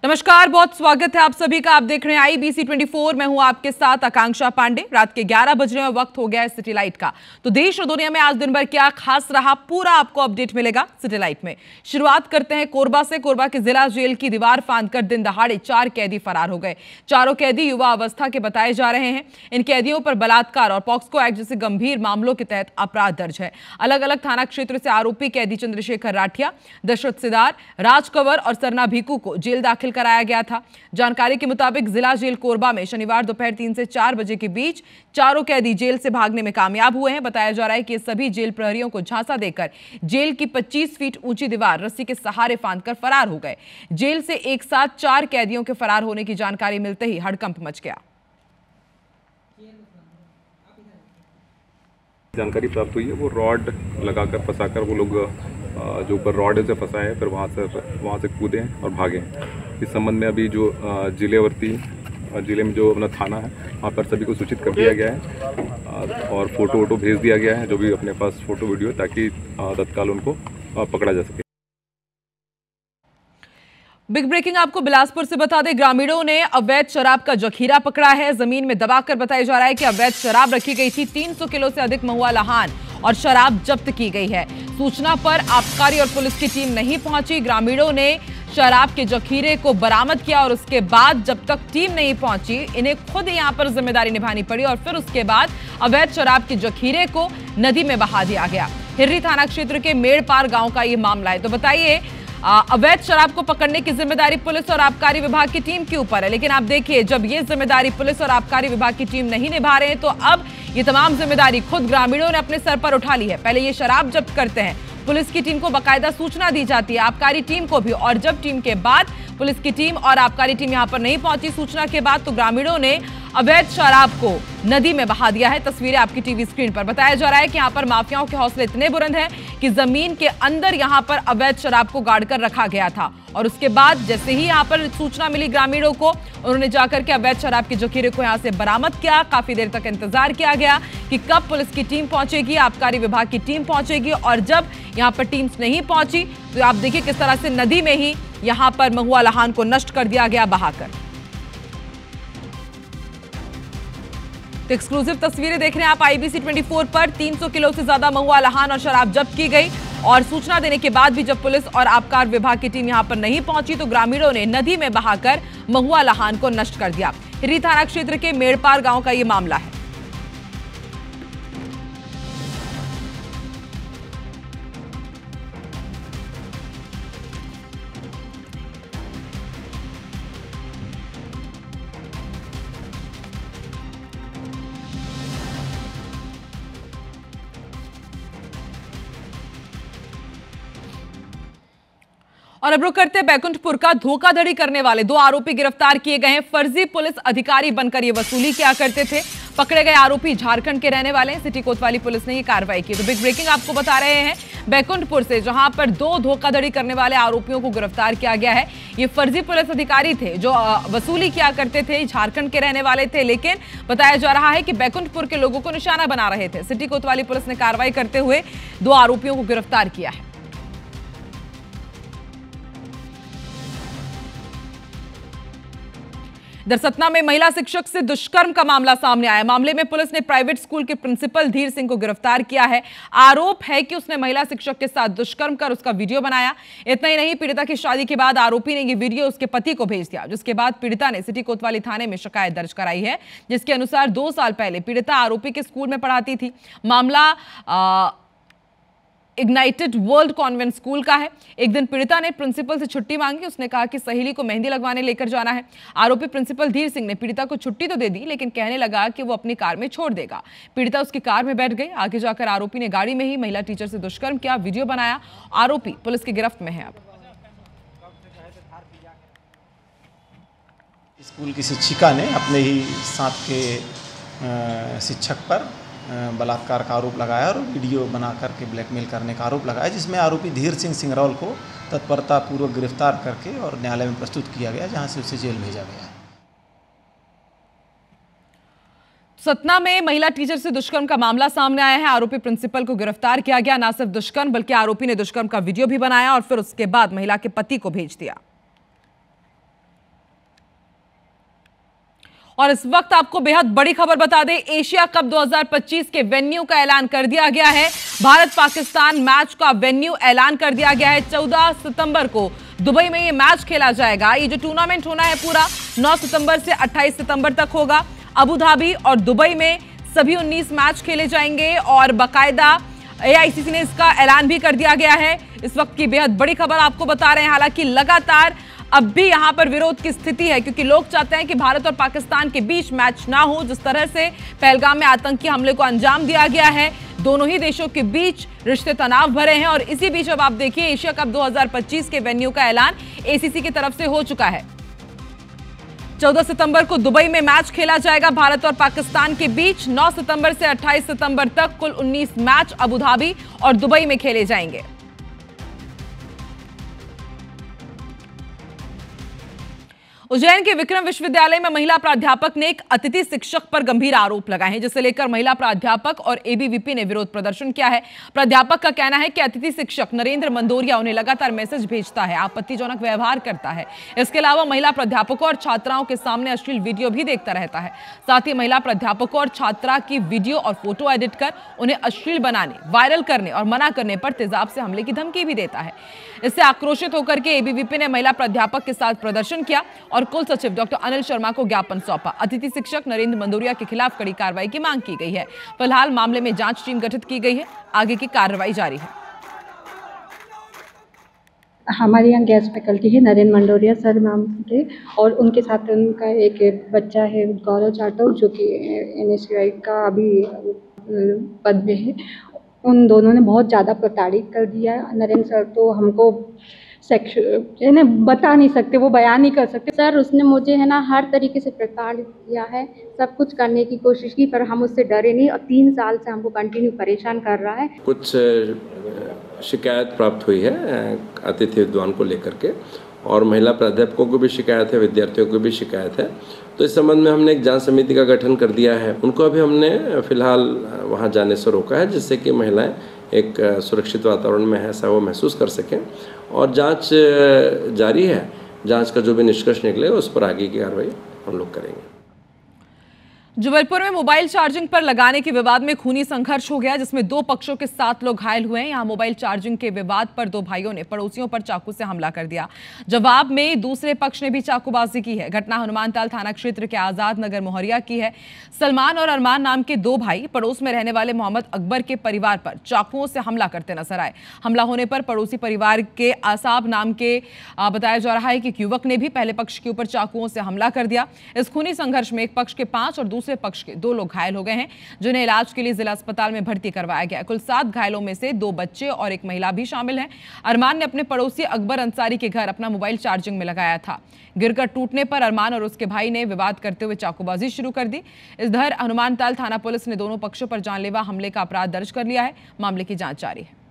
नमस्कार, बहुत स्वागत है आप सभी का। आप देख रहे हैं IBC 24। मैं हूं आपके साथ आकांक्षा पांडे। रात के 11 बजने में वक्त हो गया है सिटी लाइट का। तो देश और दुनिया में आज दिन भर क्या खास रहा, पूरा आपको अपडेट मिलेगा सिटी लाइट में। शुरुआत करते हैं कोरबा से। कोरबा के जिला जेल की दीवार फांदकर दिन दहाड़े 4 कैदी फरार हो गए। चारों कैदी युवा अवस्था के बताए जा रहे हैं। इन कैदियों पर बलात्कार और पॉक्सो एक्ट जैसे गंभीर मामलों के तहत अपराध दर्ज है। अलग अलग थाना क्षेत्र से आरोपी कैदी चंद्रशेखर राठिया, दशरथ सिदार, राज कंवर और सरना भीकू को जेल दाखिल कराया गया था। जानकारी के मुताबिक जिला जेल कोरबा में शनिवार दोपहर 3 से 4 बजे के बीच चारों कैदी जेल से भागने में कामयाब हुए हैं। बताया जा रहा है कि ये सभी जेल प्रहरियों को झांसा देकर जेल की 25 फीट ऊंची दीवार रस्सी के सहारे फांदकर फरार हो गए। जेल से एक साथ 4 कैदियों के फरार होने की जानकारी मिलते ही हड़कंप मच गया। जानकारी प्राप्त हुई है वो रॉड लगाकर फंसाकर वो लोग जो ऊपर रॉड से फंसा है, फिर वहाँ से कूदे हैं और भागे हैं। इस संबंध में अभी जो जिले में जो अपना थाना है वहाँ पर सभी को सूचित कर दिया गया है और फोटो भेज दिया गया है, जो भी अपने पास फोटो वीडियो, ताकि तत्काल उनको पकड़ा जा सके। बिग ब्रेकिंग आपको बिलासपुर से बता दें, ग्रामीणों ने अवैध शराब का जखीरा पकड़ा है। जमीन में दबाकर बताया जा रहा है कि अवैध शराब रखी गई थी। 300 किलो से अधिक महुआ लहान और शराब जब्त की गई है। सूचना पर आबकारी और पुलिस की टीम नहीं पहुंची। ग्रामीणों ने शराब के जखीरे को बरामद किया और उसके बाद जब तक टीम नहीं पहुंची, इन्हें खुद यहां पर जिम्मेदारी निभानी पड़ी और फिर उसके बाद अवैध शराब के जखीरे को नदी में बहा दिया गया। हिर्री थाना क्षेत्र के मेड़पार गांव का यह मामला है। तो बताइए, अवैध शराब को पकड़ने की जिम्मेदारी पुलिस और आबकारी विभाग की टीम के ऊपर है, लेकिन आप देखिए, जब ये जिम्मेदारी पुलिस और आबकारी विभाग की टीम नहीं निभा रहे हैं तो अब ये तमाम जिम्मेदारी खुद ग्रामीणों ने अपने सर पर उठा ली है। पहले ये शराब जब्त करते हैं, पुलिस की टीम को बाकायदा सूचना दी जाती है, आबकारी टीम को भी, और जब टीम के बाद पुलिस की टीम और आबकारी टीम यहां पर नहीं पहुंची सूचना के बाद, तो ग्रामीणों ने अवैध शराब को नदी में बहा दिया है। तस्वीरें आपकी टीवी स्क्रीन पर। बताया जा रहा है कि यहां पर माफियाओं के हौसले इतने बुलंद हैं कि जमीन के अंदर यहां पर अवैध शराब को गाड़ कर रखा गया था और उसके बाद जैसे ही यहां पर सूचना मिली ग्रामीणों को, उन्होंने जाकर के अवैध शराब के जखीरे को यहां से बरामद किया। काफी देर तक इंतजार किया गया कि कब पुलिस की टीम पहुंचेगी, आबकारी विभाग की टीम पहुंचेगी, और जब यहां पर टीम्स नहीं पहुंची तो आप देखिए किस तरह से नदी में ही यहां पर महुआ लहान को नष्ट कर दिया गया बहाकर। तो एक्सक्लूसिव तस्वीरें देख रहे हैं आप IBC 24 पर। 300 किलो से ज्यादा महुआ लहान और शराब जब्त की गई और सूचना देने के बाद भी जब पुलिस और आबकारी विभाग की टीम यहां पर नहीं पहुंची तो ग्रामीणों ने नदी में बहाकर महुआ लहान को नष्ट कर दिया। हिर्री थाना क्षेत्र के मेड़पार गांव का यह मामला है। और अब रुक करते बैकुंठपुर का। धोखाधड़ी करने वाले 2 आरोपी गिरफ्तार किए गए हैं। फर्जी पुलिस अधिकारी बनकर ये वसूली किया करते थे। पकड़े गए आरोपी झारखंड के रहने वाले हैं। सिटी कोतवाली पुलिस ने ये कार्रवाई की। तो बिग ब्रेकिंग आपको बता रहे हैं बैकुंठपुर से, जहां पर 2 धोखाधड़ी करने वाले आरोपियों को गिरफ्तार किया गया है। ये फर्जी पुलिस अधिकारी थे जो वसूली किया करते थे, झारखंड के रहने वाले थे, लेकिन बताया जा रहा है कि बैकुंठपुर के लोगों को निशाना बना रहे थे। सिटी कोतवाली पुलिस ने कार्रवाई करते हुए 2 आरोपियों को गिरफ्तार किया है। इधर सतना में महिला शिक्षक से दुष्कर्म का मामला सामने आया। मामले में पुलिस ने प्राइवेट स्कूल के प्रिंसिपल धीर सिंह को गिरफ्तार किया है। आरोप है कि उसने महिला शिक्षक के साथ दुष्कर्म कर उसका वीडियो बनाया। इतना ही नहीं, पीड़िता की शादी के बाद आरोपी ने यह वीडियो उसके पति को भेज दिया, जिसके बाद पीड़िता ने सिटी कोतवाली थाने में शिकायत दर्ज कराई है, जिसके अनुसार 2 साल पहले पीड़िता आरोपी के स्कूल में पढ़ाती थी। मामला इग्नाइटेड वर्ल्ड कॉन्वेंट स्कूल का है। एक दिन पीड़िता ने प्रिंसिपल से छुट्टी मांगी। उसने कहा कि सहेली को मेहंदी लगवाने लेकर जाना है। आरोपी प्रिंसिपल धीर सिंह ने पीड़िता को छुट्टी तो दे दी, लेकिन कहने लगा कि वो अपनी कार में छोड़ देगा। पीड़िता उसकी कार में बैठ गई। आगे जाकर आरोपी ने गाड़ी में ही महिला टीचर से दुष्कर्म किया, वीडियो बनाया। आरोपी पुलिस की गिरफ्त में है। अब स्कूल की शिक्षिका ने अपने ही साथ के शिक्षक पर बलात्कार का आरोप लगाया और वीडियो बना करके ब्लैकमेल करने का आरोप लगाया, जिसमें आरोपी धीर सिंह सिंगरौल को तत्परतापूर्वक गिरफ्तार करके और न्यायालय में प्रस्तुत किया गया, जहां से उसे जेल भेजा गया। सतना में महिला टीचर से दुष्कर्म का मामला सामने आया है। आरोपी प्रिंसिपल को गिरफ्तार किया गया। न सिर्फ दुष्कर्म बल्कि आरोपी ने दुष्कर्म का वीडियो भी बनाया और फिर उसके बाद महिला के पति को भेज दिया। और इस वक्त आपको बेहद बड़ी खबर बता दें, एशिया कप 2025 के वेन्यू का ऐलान कर दिया गया है। भारत पाकिस्तान मैच का वेन्यू ऐलान कर दिया गया है। 14 सितंबर को दुबई में ये मैच खेला जाएगा। ये जो टूर्नामेंट होना है पूरा 9 सितंबर से 28 सितंबर तक होगा। अबू धाबी और दुबई में सभी 19 मैच खेले जाएंगे और बाकायदा AICC ने इसका ऐलान भी कर दिया गया है। इस वक्त की बेहद बड़ी खबर आपको बता रहे हैं। हालांकि लगातार अब भी यहां पर विरोध की स्थिति है, क्योंकि लोग चाहते हैं कि भारत और पाकिस्तान के बीच मैच ना हो। जिस तरह से पहलगाम में आतंकी हमले को अंजाम दिया गया है, दोनों ही देशों के बीच रिश्ते तनाव भरे हैं। और इसी बीच अब आप देखिए, एशिया कप 2025 के वेन्यू का ऐलान ACC की तरफ से हो चुका है। 14 सितंबर को दुबई में मैच खेला जाएगा भारत और पाकिस्तान के बीच। 9 सितंबर से 28 सितंबर तक कुल 19 मैच अबू धाबी और दुबई में खेले जाएंगे। उज्जैन के विक्रम विश्वविद्यालय में महिला प्राध्यापक ने एक अतिथि शिक्षक पर गंभीर आरोप लगाए हैं, जिसे लेकर महिला प्राध्यापक और ABVP ने विरोध प्रदर्शन किया है। प्राध्यापक का कहना है कि अतिथि शिक्षक नरेंद्र मंदोरिया उन्हें लगातार मैसेज भेजता है, आपत्तिजनक व्यवहार करता है। इसके अलावा महिला प्राध्यापकों और छात्राओं के सामने अश्लील वीडियो भी देखता रहता है। साथ ही महिला प्राध्यापकों और छात्रा की वीडियो और फोटो एडिट कर उन्हें अश्लील बनाने, वायरल करने और मना करने पर तेजाब से हमले की धमकी भी देता है। इससे आक्रोशित होकर के ABVP ने महिला प्राध्यापक के साथ प्रदर्शन किया और कुल सचिव डॉक्टर अनिल शर्मा को ज्ञापन सौंपा। अतिथि शिक्षक नरेंद्र मंदोरिया के खिलाफ कड़ी कार्रवाई की मांग की गई है। फिलहाल मामले में जांच टीम गठित की गई है, आगे की कार्रवाई जारी है। हमारे यहाँ गेस्ट फैकल्टी है नरेंद्र मंडोरिया सर मैम थे, और उनके साथ उनका एक बच्चा है गौरव जाटव, जो कि NSUI का अभी पद में है। उन दोनों ने बहुत ज़्यादा प्रताड़ित कर दिया। नरेंद्र सर तो हमको सेक्सुअल बता नहीं सकते, वो बयान नहीं कर सकते। सर उसने मुझे है ना हर तरीके से प्रताड़ित किया है, सब कुछ करने की कोशिश की, पर हम उससे डरे नहीं और 3 साल से हमको कंटिन्यू परेशान कर रहा है। कुछ शिकायत प्राप्त हुई है अतिथि विद्वान को लेकर के, और महिला प्राध्यापकों को भी शिकायत है, विद्यार्थियों को भी शिकायत है। तो इस संबंध में हमने एक जांच समिति का गठन कर दिया है। उनको अभी हमने फिलहाल वहां जाने से रोका है, जिससे कि महिलाएं एक सुरक्षित वातावरण में है ऐसा वो महसूस कर सकें। और जांच जारी है, जांच का जो भी निष्कर्ष निकले उस पर आगे की कार्रवाई हम लोग करेंगे। जबलपुर में मोबाइल चार्जिंग पर लगाने के विवाद में खूनी संघर्ष हो गया, जिसमें 2 पक्षों के 7 लोग घायल हुए हैं। यहां मोबाइल चार्जिंग के विवाद पर 2 भाइयों ने पड़ोसियों पर चाकू से हमला कर दिया। जवाब में दूसरे पक्ष ने भी चाकूबाजी की है। घटना हनुमानताल थाना क्षेत्र के आजाद नगर मोहरिया की है। सलमान और अरमान नाम के 2 भाई पड़ोस में रहने वाले मोहम्मद अकबर के परिवार पर चाकुओं से हमला करते नजर आए। हमला होने पर पड़ोसी परिवार के आसाब नाम के बताया जा रहा है कि युवक ने भी पहले पक्ष के ऊपर चाकुओं से हमला कर दिया। इस खूनी संघर्ष में एक पक्ष के 5 और दूसरे पक्ष के 2 लोग घायल हो गए हैं, जिन्हें इलाज के लिए जिला अस्पताल में भर्ती करवाया गया। कुल 7 घायलों में से 2 बच्चे और एक महिला भी शामिल हैं। अरमान ने अपने पड़ोसी अकबर अंसारी के घर अपना मोबाइल चार्जिंग में लगाया था। गिरकर टूटने पर अरमान और उसके भाई ने विवाद करते हुए चाकूबाजी शुरू कर दी। इधर हनुमानताल थाना पुलिस ने दोनों पक्षों पर जानलेवा हमले का अपराध दर्ज कर लिया है। मामले की जांच जारी है।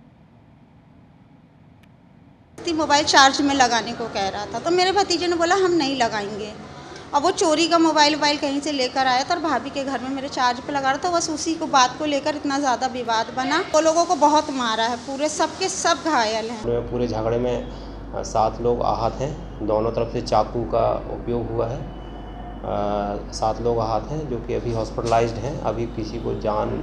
मोबाइल चार्ज में लगाने को कह रहा था, तो मेरे भतीजे ने बोला हम नहीं लगाएंगे, और वो चोरी का मोबाइल कहीं से लेकर आया था और भाभी के घर में मेरे चार्ज पे लगा रहा था। बस उसी को बात को लेकर इतना ज़्यादा विवाद बना। वो लोगों को बहुत मारा है, पूरे सबके सब घायल हैं। पूरे झगड़े में 7 लोग आहत हैं, दोनों तरफ से चाकू का उपयोग हुआ है। 7 लोग आहत हैं जो कि अभी हॉस्पिटलाइज्ड हैं। अभी किसी को जान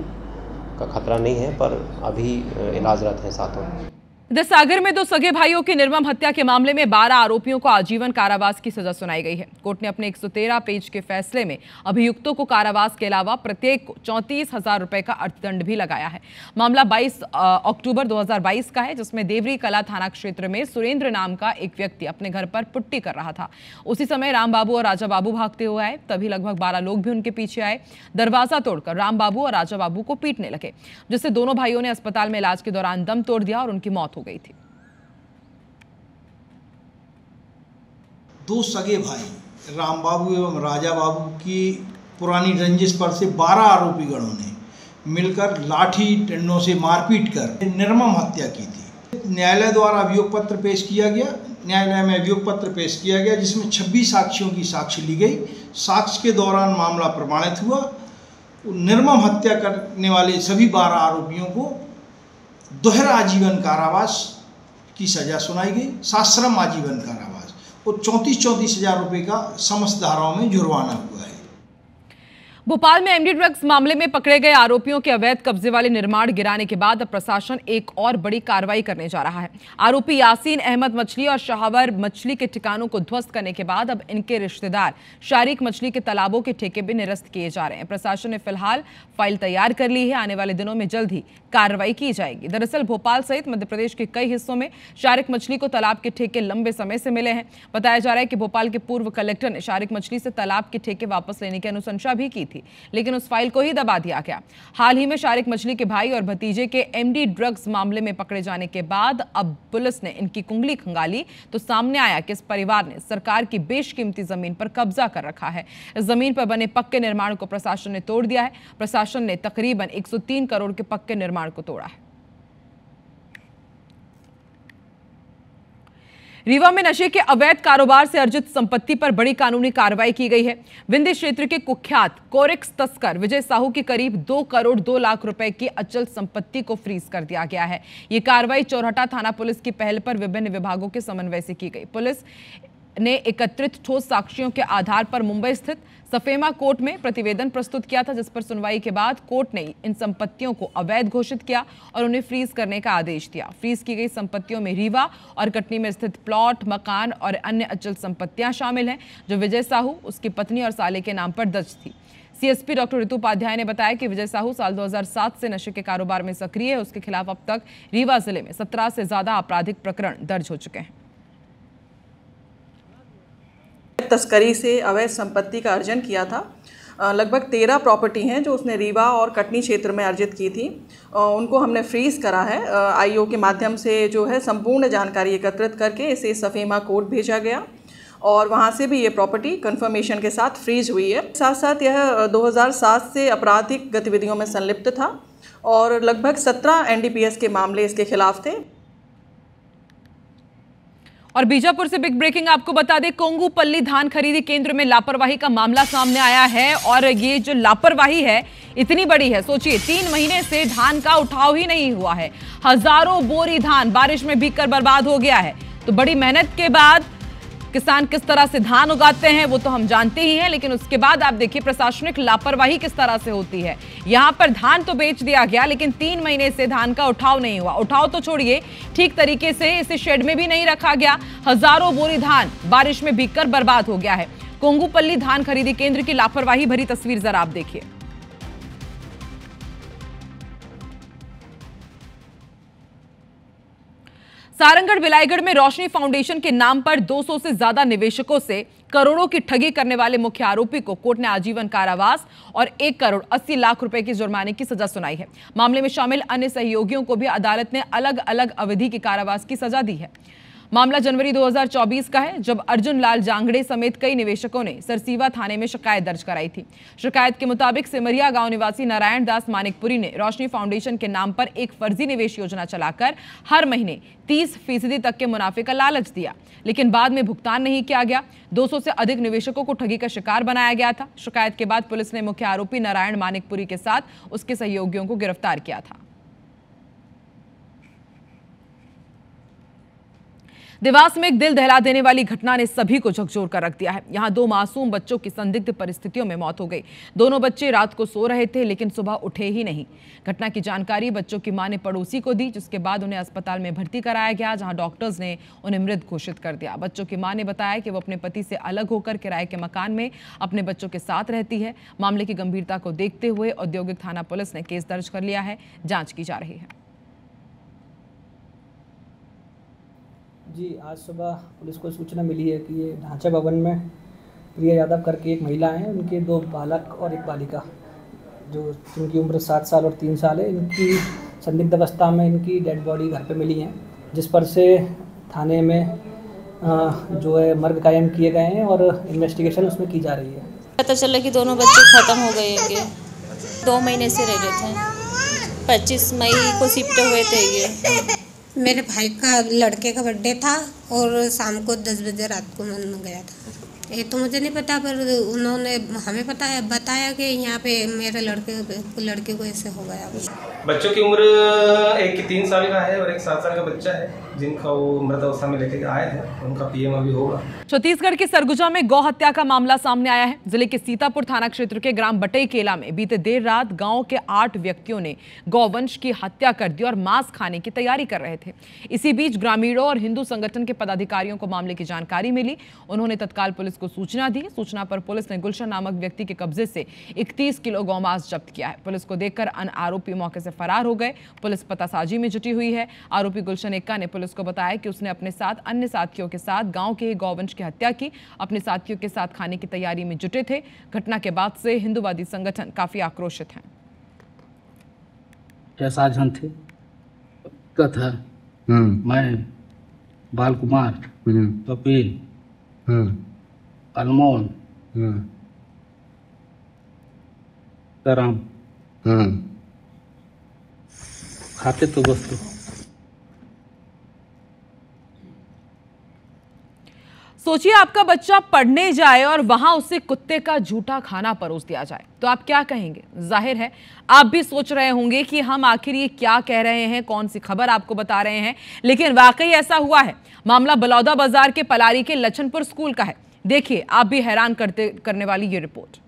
का खतरा नहीं है, पर अभी इलाजरत हैं 7। इधर सागर में 2 सगे भाइयों की निर्मम हत्या के मामले में 12 आरोपियों को आजीवन कारावास की सजा सुनाई गई है। कोर्ट ने अपने 113 पेज के फैसले में अभियुक्तों को कारावास के अलावा प्रत्येक को 34,000 रुपए का अर्थदंड भी लगाया है। मामला 22 अक्टूबर 2022 का है, जिसमें देवरी कला थाना क्षेत्र में सुरेंद्र नाम का एक व्यक्ति अपने घर पर पुट्टी कर रहा था। उसी समय राम बाबू और राजा बाबू भागते हुए आए, तभी लगभग 12 लोग भी उनके पीछे आए। दरवाजा तोड़कर राम बाबू और राजा बाबू को पीटने लगे, जिससे दोनों भाइयों ने अस्पताल में इलाज के दौरान दम तोड़ दिया और उनकी मौत हो गई थी। 2 सगे भाई राम बाबू एवं राजा बाबू की पुरानी रंजिश पर से 12 आरोपी गणों ने मिलकर लाठी डंडों से मारपीट कर निर्मम हत्या की थी। न्यायालय द्वारा अभियोग पत्र पेश किया गया। न्यायालय में अभियोग पत्र पेश किया गया, जिसमें 26 साक्षियों की साक्ष्य ली गई। साक्ष्य के दौरान मामला प्रमाणित हुआ। निर्मम हत्या करने वाले सभी 12 आरोपियों को दोहरा आजीवन कारावास की सजा सुनाई गई, साश्रम आजीवन कारावास, और 34,000 रुपये का समस्त धाराओं में जुर्माना हुआ है। भोपाल में एमडी ड्रग्स मामले में पकड़े गए आरोपियों के अवैध कब्जे वाले निर्माण गिराने के बाद अब प्रशासन एक और बड़ी कार्रवाई करने जा रहा है। आरोपी यासीन अहमद मछली और शाहवर मछली के ठिकानों को ध्वस्त करने के बाद अब इनके रिश्तेदार शारिक मछली के तालाबों के ठेके भी निरस्त किए जा रहे हैं। प्रशासन ने फिलहाल फाइल तैयार कर ली है। आने वाले दिनों में जल्द ही कार्रवाई की जाएगी। दरअसल भोपाल सहित मध्य प्रदेश के कई हिस्सों में शारिक मछली को तालाब के ठेके लंबे समय से मिले हैं। बताया जा रहा है कि भोपाल के पूर्व कलेक्टर ने शारिक मछली से तालाब के ठेके वापस लेने की अनुशंसा भी की थी, लेकिन उस फाइल को ही दबा दिया गया। हाल ही में शारिक मछली के भाई और भतीजे के एमडी ड्रग्स मामले में पकड़े जाने के बाद अब पुलिस ने इनकी कुंडली खंगाली तो सामने आया कि इस परिवार ने सरकार की बेशकीमती जमीन पर कब्जा कर रखा है। इस जमीन पर बने पक्के निर्माण को प्रशासन ने तोड़ दिया है। प्रशासन ने तकरीबन 103 करोड़ के पक्के निर्माण को तोड़ा है। रीवा में नशे के अवैध कारोबार से अर्जित संपत्ति पर बड़ी कानूनी कार्रवाई की गई है। विंध्य क्षेत्र के कुख्यात कोरेक्स तस्कर विजय साहू की करीब 2 करोड़ 2 लाख रुपए की अचल संपत्ति को फ्रीज कर दिया गया है। यह कार्रवाई चौराहा थाना पुलिस की पहल पर विभिन्न विभागों के समन्वय से की गई। पुलिस ने एकत्रित ठोस साक्ष्यों के आधार पर मुंबई स्थित सफेमा कोर्ट में प्रतिवेदन प्रस्तुत किया था, जिस पर सुनवाई के बाद कोर्ट ने इन संपत्तियों को अवैध घोषित किया और उन्हें फ्रीज करने का आदेश दिया। फ्रीज की गई संपत्तियों में रीवा और कटनी में स्थित प्लॉट, मकान और अन्य अचल संपत्तियां शामिल हैं, जो विजय साहू, उसकी पत्नी और साले के नाम पर दर्ज थी। सीएसपी डॉक्टर ऋतु उपाध्याय ने बताया कि विजय साहू साल 2007 से नशे के कारोबार में सक्रिय है। उसके खिलाफ अब तक रीवा जिले में 17 से ज्यादा आपराधिक प्रकरण दर्ज हो चुके हैं। तस्करी से अवैध संपत्ति का अर्जन किया था। लगभग 13 प्रॉपर्टी हैं जो उसने रीवा और कटनी क्षेत्र में अर्जित की थी। उनको हमने फ्रीज करा है। आईओ के माध्यम से जो है संपूर्ण जानकारी एकत्रित करके इसे सफेमा कोर्ट भेजा गया और वहाँ से भी ये प्रॉपर्टी कंफर्मेशन के साथ फ्रीज हुई है। साथ साथ यह 2007 से आपराधिक गतिविधियों में संलिप्त था और लगभग 17 एनडीपीएस के मामले इसके खिलाफ थे। और बीजापुर से बिग ब्रेकिंग आपको बता दें, कोंगूपल्ली धान खरीदी केंद्र में लापरवाही का मामला सामने आया है और ये जो लापरवाही है इतनी बड़ी है। सोचिए, 3 महीने से धान का उठाव ही नहीं हुआ है। हजारों बोरी धान बारिश में भीगकर बर्बाद हो गया है। तो बड़ी मेहनत के बाद किसान किस तरह से धान उगाते हैं वो तो हम जानते ही हैं, लेकिन उसके बाद आप देखिए प्रशासनिक लापरवाही किस तरह से होती है। यहां पर धान तो बेच दिया गया, लेकिन 3 महीने से धान का उठाव नहीं हुआ। उठाव तो छोड़िए, ठीक तरीके से इसे शेड में भी नहीं रखा गया। हजारों बोरी धान बारिश में भीगकर बर्बाद हो गया है। कोंगूपल्ली धान खरीदी केंद्र की लापरवाही भरी तस्वीर जरा आप देखिए। सारंगढ़ बिलाईगढ़ में रोशनी फाउंडेशन के नाम पर 200 से ज्यादा निवेशकों से करोड़ों की ठगी करने वाले मुख्य आरोपी को कोर्ट ने आजीवन कारावास और 1 करोड़ 80 लाख रुपए की जुर्माने की सजा सुनाई है। मामले में शामिल अन्य सहयोगियों को भी अदालत ने अलग अलग अवधि की कारावास की सजा दी है। मामला जनवरी 2024 का है, जब अर्जुन लाल जांगड़े समेत कई निवेशकों ने सरसीवा थाने में शिकायत दर्ज कराई थी। शिकायत के मुताबिक सिमरिया गांव निवासी नारायण दास मानिकपुरी ने रोशनी फाउंडेशन के नाम पर एक फर्जी निवेश योजना चलाकर हर महीने 30% तक के मुनाफे का लालच दिया, लेकिन बाद में भुगतान नहीं किया गया। 200 से अधिक निवेशकों को ठगी का शिकार बनाया गया था। शिकायत के बाद पुलिस ने मुख्य आरोपी नारायण मानिकपुरी के साथ उसके सहयोगियों को गिरफ्तार किया था। देवास में एक दिल दहला देने वाली घटना ने सभी को झकझोर कर रख दिया है। यहां 2 मासूम बच्चों की संदिग्ध परिस्थितियों में मौत हो गई। दोनों बच्चे रात को सो रहे थे, लेकिन सुबह उठे ही नहीं। घटना की जानकारी बच्चों की मां ने पड़ोसी को दी, जिसके बाद उन्हें अस्पताल में भर्ती कराया गया, जहां डॉक्टर्स ने उन्हें मृत घोषित कर दिया। बच्चों की मां ने बताया कि वो अपने पति से अलग होकर किराए के मकान में अपने बच्चों के साथ रहती है। मामले की गंभीरता को देखते हुए औद्योगिक थाना पुलिस ने केस दर्ज कर लिया है। जांच की जा रही है। जी, आज सुबह पुलिस को सूचना मिली है कि ये ढांचा भवन में प्रिया यादव करके एक महिला हैं, उनके 2 बालक और एक बालिका, जो जिनकी उम्र 7 साल और 3 साल है, इनकी संदिग्ध अवस्था में इनकी डेड बॉडी घर पे मिली है, जिस पर से थाने में जो है मर्ग कायम किए गए हैं और इन्वेस्टिगेशन उसमें की जा रही है। पता चला कि दोनों बच्चे ख़त्म हो गए हैं। 2 महीने से रह रहे थे। 25 मई को शिफ्ट हुए थे। ये मेरे भाई का लड़के का बर्थडे था और शाम को 10 बजे रात को मन गया था। ये तो मुझे नहीं पता, पर उन्होंने हमें बताया कि यहाँ पे मेरे लड़के को ऐसे हो गया। बच्चों की उम्र एक 3 साल का है और एक 7 साल का बच्चा है, जिनका वो मृत अवस्था में लेके आए थे उनका पीएम अभी होगा। छत्तीसगढ़ के सरगुजा में गौ हत्या का मामला सामने आया है। जिले के सीतापुर थाना क्षेत्र के ग्राम बटई केला में बीते देर रात गांव के 8 व्यक्तियों ने गौवंश की हत्या कर दी और मांस खाने की तैयारी कर रहे थे। इसी बीच ग्रामीणों और हिंदू संगठन के पदाधिकारियों को मामले की जानकारी मिली। उन्होंने तत्काल पुलिस को सूचना दी। सूचना पर पुलिस ने गुलशन नामक व्यक्ति के कब्जे से 31 किलो गौमांस जब्त किया है। पुलिस को देखकर अन्य आरोपी मौके से फरार हो गए। पुलिस पतासाजी में जुटी हुई है। आरोपी गुलशन एक्का ने पुलिस को बताया कि उसने अपने साथ अन्य साथियों के साथ गांव के गौवंश की हत्या की। अपने साथियों के साथ खाने की तैयारी में जुटे थे। घटना के बाद से हिंदूवादी संगठन काफी आक्रोशित हैं। क्या साधन थे कथा मैं बाल कुमार कपिल अनमोल कराम खाते तो दोस्तों। सोचिए आपका बच्चा पढ़ने जाए और वहां उसे कुत्ते का झूठा खाना परोस दिया जाए तो आप क्या कहेंगे। जाहिर है आप भी सोच रहे होंगे कि हम आखिर ये क्या कह रहे हैं, कौन सी खबर आपको बता रहे हैं, लेकिन वाकई ऐसा हुआ है। मामला बलौदा बाजार के पलारी के लछनपुर स्कूल का है। देखिए आप भी हैरान करने वाली ये रिपोर्ट।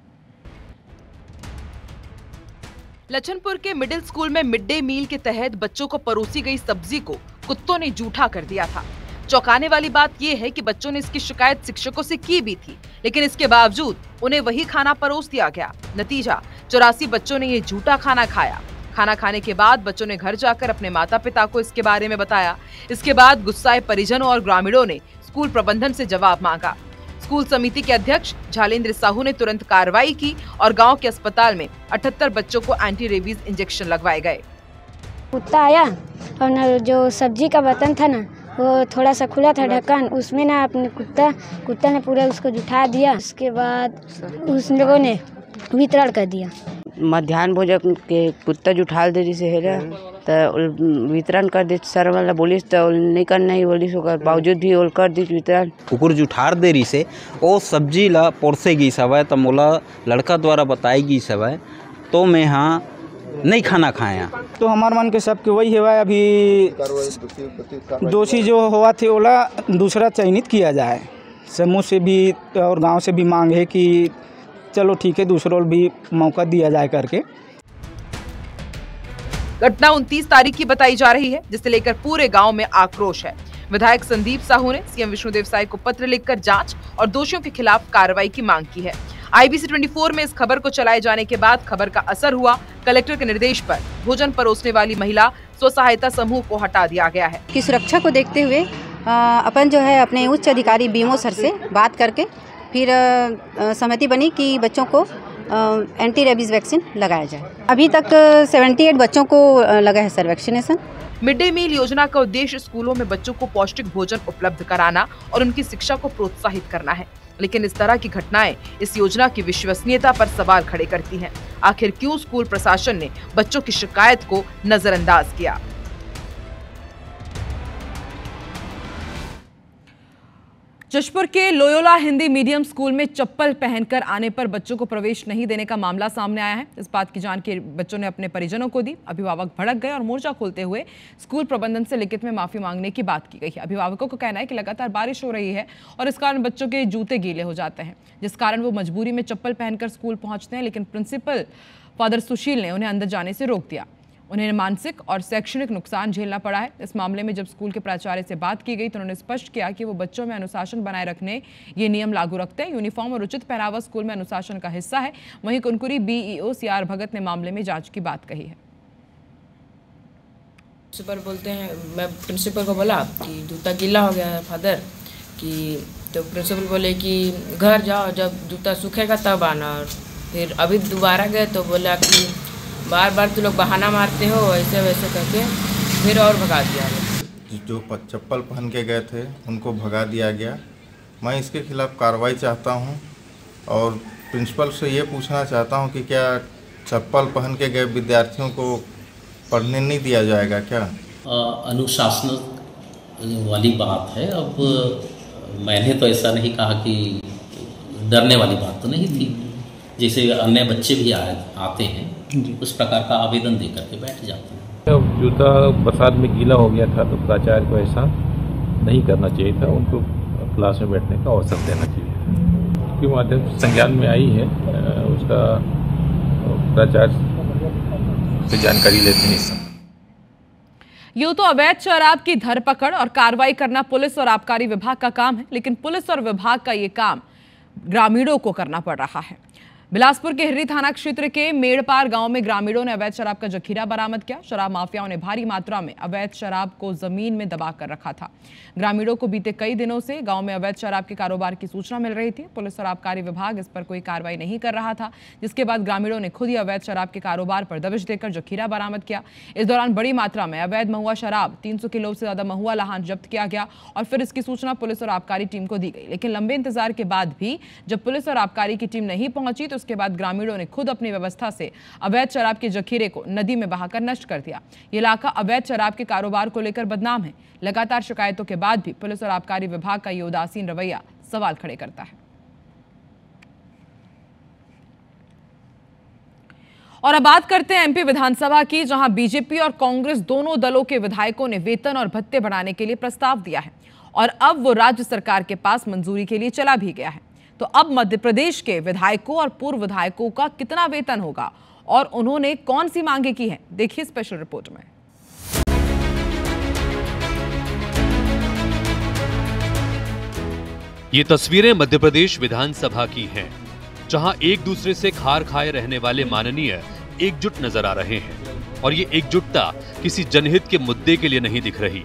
लछनपुर के मिडिल स्कूल में मिड डे मील के तहत बच्चों को परोसी गई सब्जी को कुत्तों ने जूठा कर दिया था। चौंकाने वाली बात यह है कि बच्चों ने इसकी शिकायत शिक्षकों से की भी थी, लेकिन इसके बावजूद उन्हें वही खाना परोस दिया गया। नतीजा 84 बच्चों ने ये झूठा खाना खाया। खाना खाने के बाद बच्चों ने घर जाकर अपने माता पिता को इसके बारे में बताया। इसके बाद गुस्साए परिजनों और ग्रामीणों ने स्कूल प्रबंधन से जवाब मांगा। स्कूल समिति के अध्यक्ष झालेंद्र साहू ने तुरंत कार्रवाई की और गांव के अस्पताल में 78 बच्चों को एंटी रेबीज इंजेक्शन लगवाए गए। कुत्ता आया और जो सब्जी का बर्तन था ना वो थोड़ा सा खुला था ढक्कन, उसमें ना अपने कुत्ता ने पूरा उसको जुठा दिया। उसके बाद उस लोगों ने वितरण कर दिया। मध्याह्न भोजन के कुत्ता जुठाल दे रही से है तो वितरण कर दी। सर वाला बोलिस तो नहीं करना ही बोलिस होकर बावजूद भी ओल कर दी वितरण। कुकुर जुठार दे रही से वो सब्जी ला पोरसेगी सवै तो मोला लड़का द्वारा बताएगी सवै तो मैं हाँ नहीं खाना खाया। तो हमारे मन के सबके वही है। अभी दोषी जो हुआ थे ओला दूसरा चयनित किया जाए। समूह से भी और गांव से भी मांग है कि चलो ठीक है दूसरों भी मौका दिया जाए करके। घटना 29 तारीख की बताई जा रही है, जिसे लेकर पूरे गांव में आक्रोश है। विधायक संदीप साहू ने सीएम विष्णुदेव साय को पत्र लिखकर जांच और दोषियों के खिलाफ कार्रवाई की मांग की है। IBC 24 में इस खबर को चलाए जाने के बाद खबर का असर हुआ। कलेक्टर के निर्देश पर भोजन परोसने वाली महिला स्व सहायता समूह को हटा दिया गया है। की सुरक्षा को देखते हुए अपन जो है अपने उच्च अधिकारी बीएमओ सर से बात करके फिर सहमति बनी कि बच्चों को एंटी रेबीज वैक्सीन लगाया जाए। अभी तक 78 बच्चों को लगा है sir vaccination. Mid day meal योजना का उद्देश्य स्कूलों में बच्चों को पौष्टिक भोजन उपलब्ध कराना और उनकी शिक्षा को प्रोत्साहित करना है, लेकिन इस तरह की घटनाएं इस योजना की विश्वसनीयता पर सवाल खड़े करती हैं। आखिर क्यों स्कूल प्रशासन ने बच्चों की शिकायत को नजरअंदाज किया। जशपुर के लोयोला हिंदी मीडियम स्कूल में चप्पल पहनकर आने पर बच्चों को प्रवेश नहीं देने का मामला सामने आया है। इस बात की जानकारी बच्चों ने अपने परिजनों को दी। अभिभावक भड़क गए और मोर्चा खोलते हुए स्कूल प्रबंधन से लिखित में माफी मांगने की बात की गई है। अभिभावकों का कहना है कि लगातार बारिश हो रही है और इस कारण बच्चों के जूते गीले हो जाते हैं, जिस कारण वो मजबूरी में चप्पल पहनकर स्कूल पहुंचते हैं, लेकिन प्रिंसिपल फादर सुशील ने उन्हें अंदर जाने से रोक दिया। उन्हें मानसिक और शैक्षणिक नुकसान झेलना पड़ा है। इस मामले में जब स्कूल के प्राचार्य से बात की गई तो उन्होंने स्पष्ट किया कि वो बच्चों में अनुशासन बनाए रखने ये नियम लागू रखते हैं। यूनिफॉर्म और उचित पहनावा स्कूल में अनुशासन का हिस्सा है। वहीं कुनकुरी BEO CR भगत ने मामले में जांच की बात कही है। प्रिंसिपल बोलते हैं, मैं प्रिंसिपल को बोला कि जूता गीला हो गया है फादर कि, तो प्रिंसिपल बोले कि घर जाओ, जब जूता सूखेगा तब आना। फिर अभी दोबारा गए तो बोला कि बार बार तो लोग बहाना मारते हो, ऐसे वैसे करके फिर और भगा दिया। जो चप्पल पहन के गए थे उनको भगा दिया गया। मैं इसके खिलाफ कार्रवाई चाहता हूं और प्रिंसिपल से ये पूछना चाहता हूं कि क्या चप्पल पहन के गए विद्यार्थियों को पढ़ने नहीं दिया जाएगा क्या? अनुशासन वाली बात है। अब मैंने तो ऐसा नहीं कहा कि डरने वाली बात तो नहीं थी, जैसे अन्य बच्चे भी आते हैं उस प्रकार का आवेदन दे करके बैठ जाते हैं। जूता बरसात में गीला हो गया था तो प्राचार्य को ऐसा नहीं करना चाहिए था, उनको क्लास में बैठने का अवसर देना चाहिए। उसके माध्यम से संज्ञान में आई है, उसका प्राचार्य से जानकारी लेते हैं इस समय। यूं तो अवैध शराब की धरपकड़ और कार्रवाई करना पुलिस और आबकारी विभाग का काम है, लेकिन पुलिस और विभाग का ये काम ग्रामीणों को करना पड़ रहा है। बिलासपुर के हिर्री थाना क्षेत्र के मेड़पार गांव में ग्रामीणों ने अवैध शराब का जखीरा बरामद किया। शराब माफियाओं ने भारी मात्रा में अवैध शराब को जमीन में दबा कर रखा था। ग्रामीणों को बीते कई दिनों से गांव में अवैध शराब के कारोबार की सूचना मिल रही थी। पुलिस और आबकारी विभाग इस पर कोई कार्रवाई नहीं कर रहा था, जिसके बाद ग्रामीणों ने खुद ही अवैध शराब के कारोबार पर दबिश देकर जखीरा बरामद किया। इस दौरान बड़ी मात्रा में अवैध महुआ शराब, 300 किलो से ज्यादा महुआ लाहन जब्त किया गया और फिर इसकी सूचना पुलिस और आबकारी टीम को दी गई। लेकिन लंबे इंतजार के बाद भी जब पुलिस और आबकारी की टीम नहीं पहुंची तो उसके बाद ग्रामीणों ने खुद अपनी व्यवस्था से अवैध शराब के जखीरे को नदी में बहाकर नष्ट कर दिया। ये इलाका अवैध शराब के कारोबार को लेकर बदनाम है। लगातार शिकायतों के बाद भी पुलिस और आबकारी विभाग का ये उदासीन रवैया सवाल खड़े करता है। और अब बात करते हैं एमपी विधानसभा की, जहां बीजेपी और कांग्रेस दोनों दलों के विधायकों ने वेतन और भत्ते बढ़ाने के लिए प्रस्ताव दिया है और अब वो राज्य सरकार के पास मंजूरी के लिए चला भी गया है। तो अब मध्य प्रदेश के विधायकों और पूर्व विधायकों का कितना वेतन होगा और उन्होंने कौन सी मांगे की हैं, देखिए स्पेशल रिपोर्ट में। ये तस्वीरें मध्य प्रदेश विधानसभा की हैं, जहां एक दूसरे से खार खाए रहने वाले माननीय एकजुट नजर आ रहे हैं। और ये एकजुटता किसी जनहित के मुद्दे के लिए नहीं दिख रही,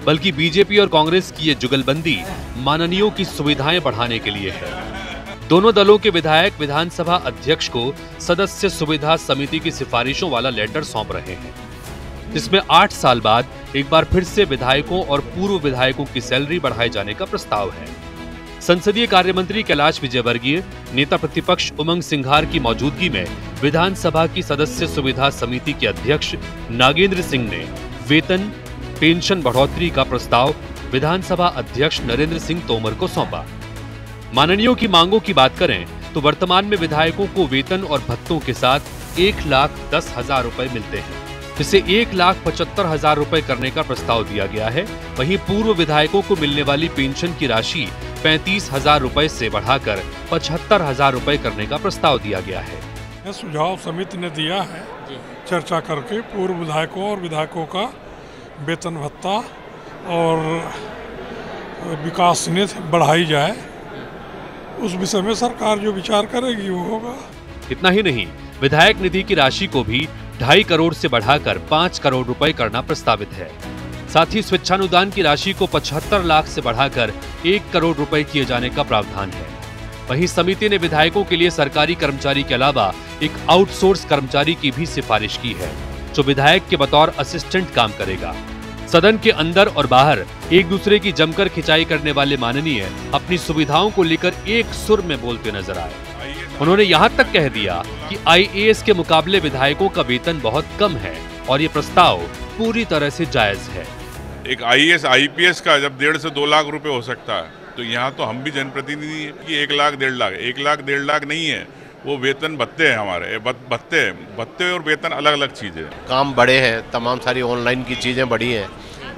बल्कि बीजेपी और कांग्रेस की ये जुगलबंदी माननीयों की सुविधाएं बढ़ाने के लिए है। दोनों दलों के विधायक विधानसभा अध्यक्ष को सदस्य सुविधा समिति की सिफारिशों वाला लेटर सौंप रहे हैं, जिसमें 8 साल बाद एक बार फिर से विधायकों और पूर्व विधायकों की सैलरी बढ़ाए जाने का प्रस्ताव है। संसदीय कार्य मंत्री कैलाश विजयवर्गीय, नेता प्रतिपक्ष उमंग सिंघार की मौजूदगी में विधानसभा की सदस्य सुविधा समिति के अध्यक्ष नागेंद्र सिंह ने वेतन पेंशन बढ़ोतरी का प्रस्ताव विधानसभा अध्यक्ष नरेंद्र सिंह तोमर को सौंपा। माननीयों की मांगों की बात करें तो वर्तमान में विधायकों को वेतन और भत्तों के साथ 1,10,000 रुपए मिलते हैं, जिसे 1,75,000 रुपए करने का प्रस्ताव दिया गया है। वहीं पूर्व विधायकों को मिलने वाली पेंशन की राशि 35,000 रुपए से बढ़ाकर 75,000 रुपए करने का प्रस्ताव दिया गया है। यह सुझाव समिति ने दिया है, चर्चा करके पूर्व विधायकों और विधायकों का वेतन भत्ता और विकास निधि बढ़ाई जाए। उस विषय में सरकार जो विचार करेगी वो होगा। इतना ही नहीं, विधायक निधि की राशि को भी 2.5 करोड़ से बढ़ाकर 5 करोड़ रुपए करना प्रस्तावित है। साथ ही स्वेच्छानुदान की राशि को 75 लाख से बढ़ाकर 1 करोड़ रुपए किए जाने का प्रावधान है। वहीं समिति ने विधायकों के लिए सरकारी कर्मचारी के अलावा एक आउटसोर्स कर्मचारी की भी सिफारिश की है, जो विधायक के बतौर असिस्टेंट काम करेगा। सदन के अंदर और बाहर एक दूसरे की जमकर खिंचाई करने वाले माननीय अपनी सुविधाओं को लेकर एक सुर में बोलते नजर आए। उन्होंने यहाँ तक कह दिया कि आईएएस के मुकाबले विधायकों का वेतन बहुत कम है और ये प्रस्ताव पूरी तरह से जायज है। एक आईएएस आईपीएस का जब 1.5 से 2 लाख रुपए हो सकता है, तो यहाँ तो हम भी जनप्रतिनिधि हैं कि 1 लाख 1.5 लाख 1 लाख 1.5 लाख नहीं है, वो वेतन भत्ते हैं हमारे। भत्ते और वेतन अलग अलग चीज़ें हैं। काम बड़े हैं, तमाम सारी ऑनलाइन की चीज़ें बढ़ी हैं।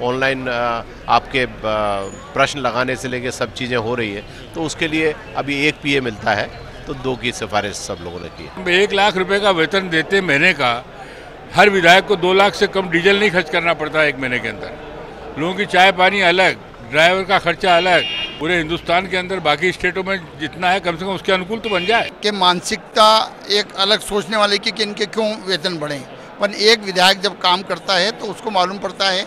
ऑनलाइन आपके प्रश्न लगाने से लेके सब चीज़ें हो रही है, तो उसके लिए अभी 1 पीए मिलता है, तो 2 की सिफारिश सब लोगों ने की। 1 लाख रुपए का वेतन देते महीने का, हर विधायक को 2 लाख से कम डीजल नहीं खर्च करना पड़ता है 1 महीने के अंदर। लोगों की चाय पानी अलग, ड्राइवर का खर्चा अलग। पूरे हिंदुस्तान के अंदर बाकी स्टेटों में जितना है कम से कम उसके अनुकूल तो बन जाए। कि मानसिकता एक अलग सोचने वाले की कि इनके क्यों वेतन बढ़े, पर एक विधायक जब काम करता है तो उसको मालूम पड़ता है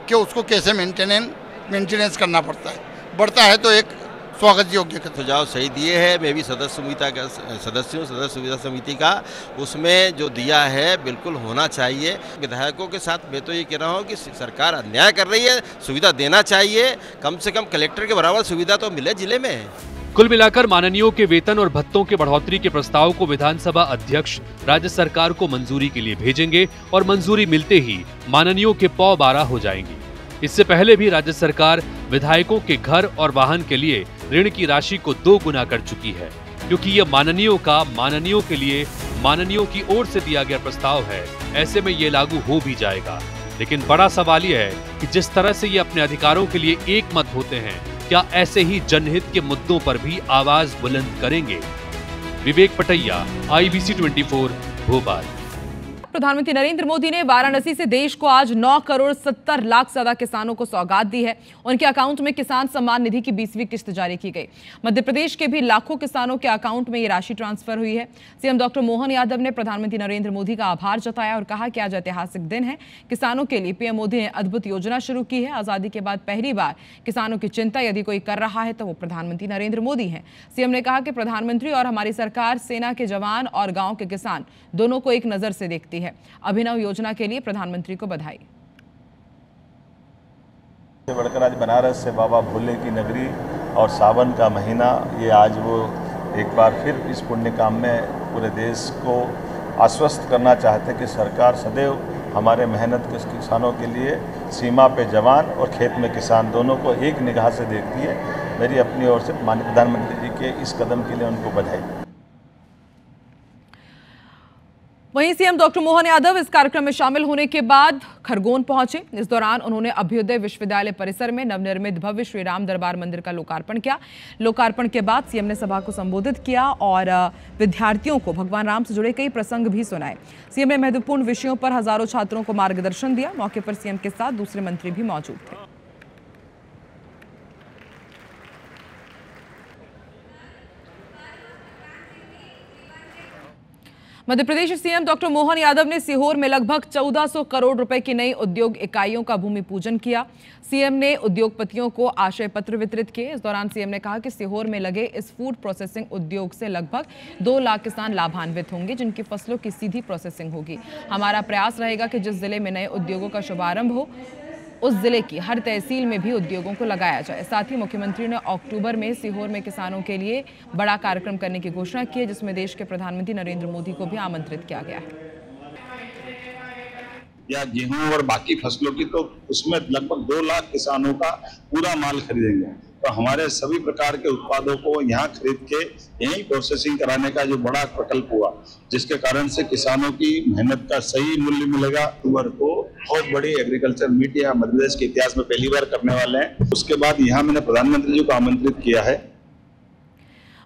कि उसको कैसे मेंटेनेंस करना पड़ता है। बढ़ता है तो एक स्वागत योग्य का सुझाव सही दिए हैं। मैं भी सदस्य सुविधा समिति का, उसमें जो दिया है बिल्कुल होना चाहिए। विधायकों के साथ मैं तो ये कह रहा हूँ कि सरकार अन्याय कर रही है, सुविधा देना चाहिए। कम से कम कलेक्टर के बराबर सुविधा तो मिले जिले में। कुल मिलाकर माननीयों के वेतन और भत्तों के बढ़ोतरी के प्रस्ताव को विधानसभा अध्यक्ष राज्य सरकार को मंजूरी के लिए भेजेंगे और मंजूरी मिलते ही माननीयों के पौ 12 हो जाएंगी। इससे पहले भी राज्य सरकार विधायकों के घर और वाहन के लिए ऋण की राशि को 2 गुना कर चुकी है, क्योंकि यह माननीयों के लिए माननीयों की ओर से दिया गया प्रस्ताव है, ऐसे में ये लागू हो भी जाएगा। लेकिन बड़ा सवाल यह है कि जिस तरह से ये अपने अधिकारों के लिए एक मत होते हैं, क्या ऐसे ही जनहित के मुद्दों पर भी आवाज बुलंद करेंगे? विवेक पटैया, IBC 24, भोपाल। प्रधानमंत्री नरेंद्र मोदी ने वाराणसी से देश को आज 9 करोड़ 70 लाख से ज्यादा किसानों को सौगात दी है। उनके अकाउंट में किसान सम्मान निधि की 20वीं किस्त जारी की गई। मध्य प्रदेश के भी लाखों किसानों के अकाउंट में ये राशि ट्रांसफर हुई है। सीएम डॉक्टर मोहन यादव ने प्रधानमंत्री नरेंद्र मोदी का आभार जताया और कहा कि आज ऐतिहासिक दिन है। किसानों के लिए पीएम मोदी ने अद्भुत योजना शुरू की है। आजादी के बाद पहली बार किसानों की चिंता यदि कोई कर रहा है तो वो प्रधानमंत्री नरेंद्र मोदी है। सीएम ने कहा कि प्रधानमंत्री और हमारी सरकार सेना के जवान और गांव के किसान दोनों को एक नजर से देखती है। अभिनव योजना के लिए प्रधानमंत्री को बधाई। बढ़कर आज बनारस से बाबा भोले की नगरी और सावन का महीना, ये आज वो एक बार फिर इस पुण्य काम में पूरे देश को आश्वस्त करना चाहते हैं कि सरकार सदैव हमारे मेहनत के किसानों के लिए सीमा पे जवान और खेत में किसान दोनों को एक निगाह से देखती है। मेरी अपनी ओर से माननीय प्रधानमंत्री जी के इस कदम के लिए उनको बधाई। वहीं सीएम डॉक्टर मोहन यादव इस कार्यक्रम में शामिल होने के बाद खरगोन पहुंचे। इस दौरान उन्होंने अभ्युदय विश्वविद्यालय परिसर में नवनिर्मित भव्य श्री राम दरबार मंदिर का लोकार्पण किया। लोकार्पण के बाद सीएम ने सभा को संबोधित किया और विद्यार्थियों को भगवान राम से जुड़े कई प्रसंग भी सुनाए। सीएम ने महत्वपूर्ण विषयों पर हजारों छात्रों को मार्गदर्शन दिया। मौके पर सीएम के साथ दूसरे मंत्री भी मौजूद थे। मध्य प्रदेश सीएम डॉक्टर मोहन यादव ने सीहोर में लगभग 1400 करोड़ रुपए की नई उद्योग इकाइयों का भूमि पूजन किया। सीएम ने उद्योगपतियों को आशय पत्र वितरित किए। इस दौरान सीएम ने कहा कि सीहोर में लगे इस फूड प्रोसेसिंग उद्योग से लगभग 2 लाख किसान लाभान्वित होंगे, जिनकी फसलों की सीधी प्रोसेसिंग होगी। हमारा प्रयास रहेगा कि जिस जिले में नए उद्योगों का शुभारंभ हो, उस जिले की हर तहसील में भी उद्योगों को लगाया जाए। साथ ही मुख्यमंत्री ने अक्टूबर में सीहोर में किसानों के लिए बड़ा कार्यक्रम करने की घोषणा की है, जिसमें देश के प्रधानमंत्री नरेंद्र मोदी को भी आमंत्रित किया गया है। या गेहूं और बाकी फसलों की, तो उसमें लगभग 2 लाख किसानों का पूरा माल खरीदेंगे। तो हमारे सभी प्रकार के उत्पादों को यहाँ खरीद के यहीं प्रोसेसिंग कराने का जो बड़ा प्रकल्प हुआ, जिसके कारण से किसानों की मेहनत का सही मूल्य मिलेगा। अक्टूबर को बहुत बड़ी एग्रीकल्चर मीट यहाँ मध्य प्रदेश के इतिहास में पहली बार करने वाले हैं। उसके बाद यहाँ मैंने प्रधानमंत्री जी को आमंत्रित किया है।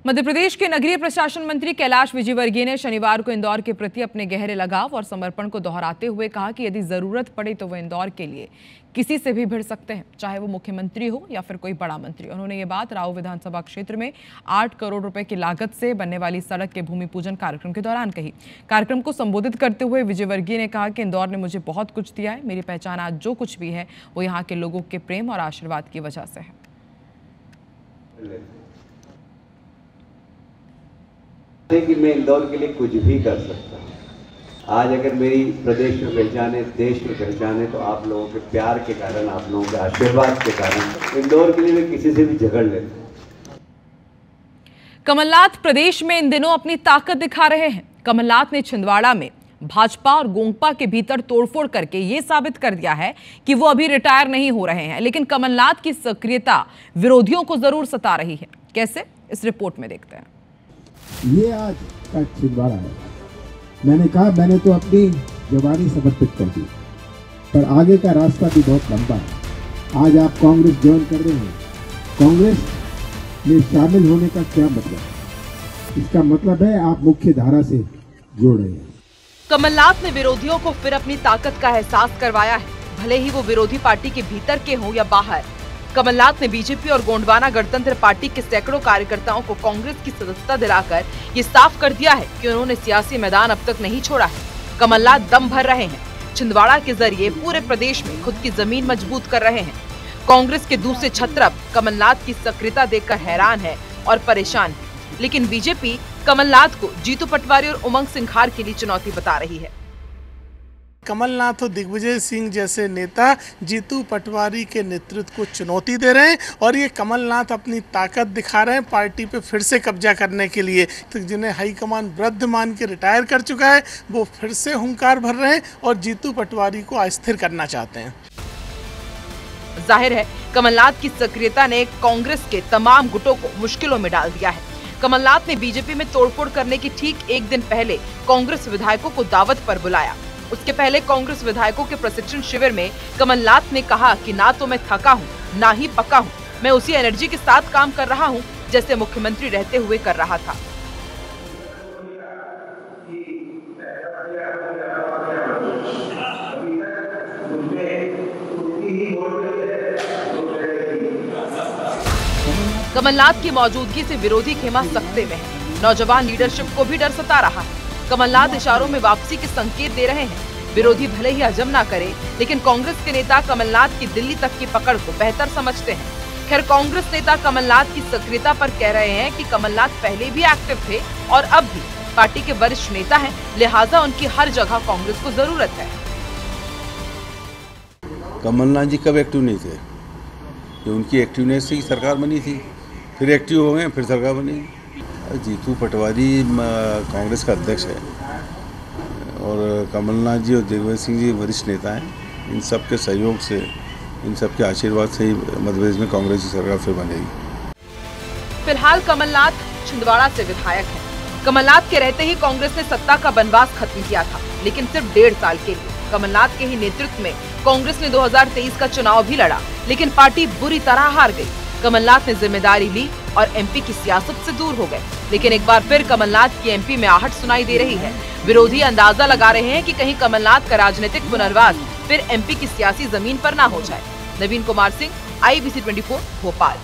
मध्य प्रदेश के नगरीय प्रशासन मंत्री कैलाश विजयवर्गीय ने शनिवार को इंदौर के प्रति अपने गहरे लगाव और समर्पण को दोहराते हुए कहा कि यदि जरूरत पड़े तो वो इंदौर के लिए किसी से भी भिड़ सकते हैं, चाहे वो मुख्यमंत्री हो या फिर कोई बड़ा मंत्री। उन्होंने ये बात राव विधानसभा क्षेत्र में 8 करोड़ रुपए की लागत से बनने वाली सड़क के भूमि पूजन कार्यक्रम के दौरान कही। कार्यक्रम को संबोधित करते हुए विजयवर्गीय ने कहा कि इंदौर ने मुझे बहुत कुछ दिया है। मेरी पहचान आज जो कुछ भी है वो यहाँ के लोगों के प्रेम और आशीर्वाद की वजह से है। कि मैं इंदौर के लिए कुछ भी कर सकता हूँ। आज अगर मेरी प्रदेश में पहचान है, देश में पहचान है, तो आप लोगों के प्यार के कारण, आप लोगों के आशीर्वाद के कारण इंदौर के लिए मैं किसी से भी झगड़ लेता हूँ। कमलनाथ प्रदेश में इन दिनों अपनी ताकत दिखा रहे हैं। कमलनाथ ने छिंदवाड़ा में भाजपा और गोंगपा के भीतर तोड़फोड़ करके ये साबित कर दिया है कि वो अभी रिटायर नहीं हो रहे हैं। लेकिन कमलनाथ की सक्रियता विरोधियों को जरूर सता रही है। कैसे, इस रिपोर्ट में देखते हैं। ये आज का छिंदवाड़ा है। मैंने कहा मैंने तो अपनी जवानी समर्पित कर दी, पर आगे का रास्ता भी बहुत लंबा है। आज आप कांग्रेस ज्वाइन कर रहे हैं। कांग्रेस में शामिल होने का क्या मतलब? इसका मतलब है आप मुख्य धारा से जोड़ रहे हैं। कमलनाथ ने विरोधियों को फिर अपनी ताकत का एहसास करवाया है, भले ही वो विरोधी पार्टी के भीतर के हों या बाहर। कमलनाथ ने बीजेपी और गोंडवाना गणतंत्र पार्टी के सैकड़ों कार्यकर्ताओं को कांग्रेस की सदस्यता दिलाकर ये साफ कर दिया है कि उन्होंने सियासी मैदान अब तक नहीं छोड़ा है। कमलनाथ दम भर रहे हैं। छिंदवाड़ा के जरिए पूरे प्रदेश में खुद की जमीन मजबूत कर रहे हैं। कांग्रेस के दूसरे छत्रप कमलनाथ की सक्रियता देखकर हैरान है और परेशान है। लेकिन बीजेपी कमलनाथ को जीतू पटवारी और उमंग सिंघार के लिए चुनौती बता रही है। कमलनाथ और दिग्विजय सिंह जैसे नेता जीतू पटवारी के नेतृत्व को चुनौती दे रहे हैं और ये कमलनाथ अपनी ताकत दिखा रहे हैं पार्टी पे फिर से कब्जा करने के लिए। तो जिन्हें हाईकमान वृद्ध मान के रिटायर कर चुका है, वो फिर से हुंकार भर रहे हैं और जीतू पटवारी को अस्थिर करना चाहते हैं। जाहिर है कमलनाथ की सक्रियता ने कांग्रेस के तमाम गुटों को मुश्किलों में डाल दिया है। कमलनाथ ने बीजेपी में तोड़फोड़ करने की ठीक एक दिन पहले कांग्रेस विधायकों को दावत पर बुलाया। उसके पहले कांग्रेस विधायकों के प्रशिक्षण शिविर में कमलनाथ ने कहा कि ना तो मैं थका हूँ, ना ही पका हूँ, मैं उसी एनर्जी के साथ काम कर रहा हूँ जैसे मुख्यमंत्री रहते हुए कर रहा था। कमलनाथ की मौजूदगी से विरोधी खेमा सख्ते में है। नौजवान लीडरशिप को भी डर सता रहा है। कमलनाथ इशारों में वापसी के संकेत दे रहे हैं। विरोधी भले ही हजम ना करे, लेकिन कांग्रेस के नेता कमलनाथ की दिल्ली तक की पकड़ को बेहतर समझते हैं। खैर, कांग्रेस नेता कमलनाथ की सक्रियता पर कह रहे हैं कि कमलनाथ पहले भी एक्टिव थे और अब भी पार्टी के वरिष्ठ नेता हैं, लिहाजा उनकी हर जगह कांग्रेस को जरूरत है। कमलनाथ जी कब एक्टिव नहीं थे? जो उनकी एक्टिवनेस से ही सरकार बनी थी, फिर एक्टिव हो गए, फिर सरकार बनी। जीतू पटवारी कांग्रेस का अध्यक्ष है और कमलनाथ जी और दिग्विजय सिंह जी वरिष्ठ नेता हैं। इन सब के सहयोग से, इन सब के आशीर्वाद से ही मध्य प्रदेश में कांग्रेस की सरकार फिर बनेगी। फिलहाल कमलनाथ छिंदवाड़ा से विधायक हैं। कमलनाथ के रहते ही कांग्रेस ने सत्ता का बनवास खत्म किया था, लेकिन सिर्फ 1.5 साल के लिए। कमलनाथ के ही नेतृत्व में कांग्रेस ने 2023 का चुनाव भी लड़ा, लेकिन पार्टी बुरी तरह हार गई। कमलनाथ ने जिम्मेदारी ली और एमपी की सियासत से दूर हो गए। लेकिन एक बार फिर कमलनाथ की एमपी में आहट सुनाई दे रही है। विरोधी अंदाजा लगा रहे हैं कि कहीं कमलनाथ का राजनीतिक पुनर्वास फिर एमपी की सियासी जमीन पर ना हो जाए। नवीन कुमार सिंह, IBC 24, भोपाल।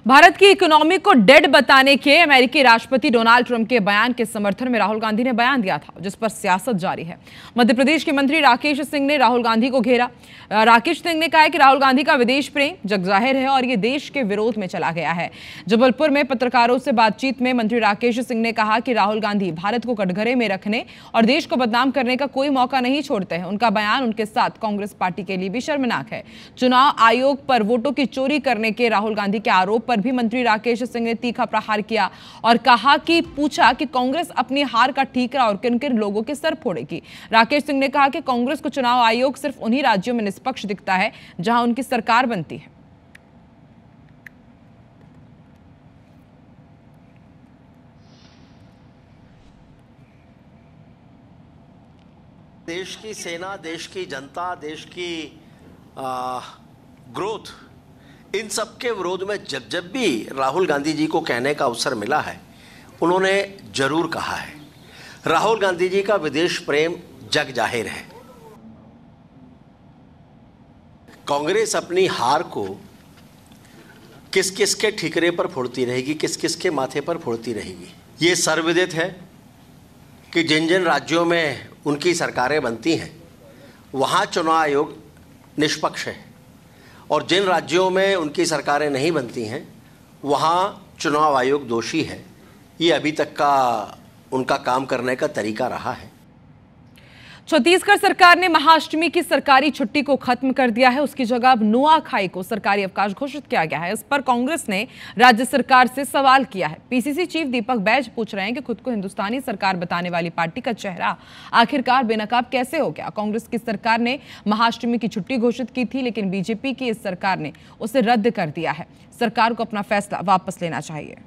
भारत की इकोनॉमी को डेड बताने के अमेरिकी राष्ट्रपति डोनाल्ड ट्रंप के बयान के समर्थन में राहुल गांधी ने बयान दिया था, जिस पर सियासत जारी है। मध्य प्रदेश के मंत्री राकेश सिंह ने राहुल गांधी को घेरा। राकेश सिंह ने कहा कि राहुल गांधी का विदेश प्रेम जगजाहिर है और ये देश के विरोध में चला गया है। जबलपुर में पत्रकारों से बातचीत में मंत्री राकेश सिंह ने कहा कि राहुल गांधी भारत को कटघरे में रखने और देश को बदनाम करने का कोई मौका नहीं छोड़ते हैं। उनका बयान उनके साथ कांग्रेस पार्टी के लिए भी शर्मनाक है। चुनाव आयोग पर वोटों की चोरी करने के राहुल गांधी के आरोप पर भी मंत्री राकेश सिंह ने तीखा प्रहार किया और कहा कि पूछा कि कांग्रेस अपनी हार का ठीकरा और किन किन लोगों के सर फोड़ेगी। राकेश सिंह ने कहा कि कांग्रेस को चुनाव आयोग सिर्फ उन्हीं राज्यों में निष्पक्ष दिखता है जहां उनकी सरकार बनती है। देश की सेना, देश की जनता, देश की ग्रोथ, इन सब के विरोध में जब जब भी राहुल गांधी जी को कहने का अवसर मिला है, उन्होंने जरूर कहा है। राहुल गांधी जी का विदेश प्रेम जग जाहिर है। कांग्रेस अपनी हार को किस किस के ठिकरे पर फोड़ती रहेगी, किस किस के माथे पर फोड़ती रहेगी। ये सर्वविदित है कि जिन जिन राज्यों में उनकी सरकारें बनती हैं, वहाँ चुनाव आयोग निष्पक्ष है और जिन राज्यों में उनकी सरकारें नहीं बनती हैं, वहाँ चुनाव आयोग दोषी है। ये अभी तक का उनका काम करने का तरीका रहा है। छत्तीसगढ़ सरकार ने महाअष्टमी की सरकारी छुट्टी को खत्म कर दिया है। उसकी जगह अब नुआखाई को सरकारी अवकाश घोषित किया गया है। इस पर कांग्रेस ने राज्य सरकार से सवाल किया है। पीसीसी चीफ दीपक बैज पूछ रहे हैं कि खुद को हिंदुस्तानी सरकार बताने वाली पार्टी का चेहरा आखिरकार बेनकाब कैसे हो गया। कांग्रेस की सरकार ने महाअष्टमी की छुट्टी घोषित की थी, लेकिन बीजेपी की इस सरकार ने उसे रद्द कर दिया है। सरकार को अपना फैसला वापस लेना चाहिए।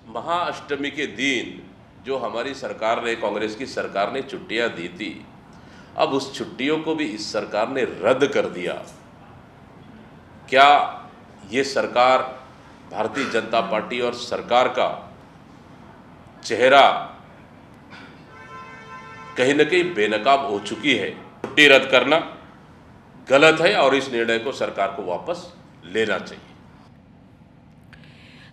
महाअष्टमी के दिन जो हमारी सरकार ने, कांग्रेस की सरकार ने छुट्टियां दी थी, अब उस छुट्टियों को भी इस सरकार ने रद्द कर दिया। क्या ये सरकार, भारतीय जनता पार्टी और सरकार का चेहरा कहीं न कहीं बेनकाब हो चुकी है? छुट्टी रद्द करना गलत है और इस निर्णय को सरकार को वापस लेना चाहिए।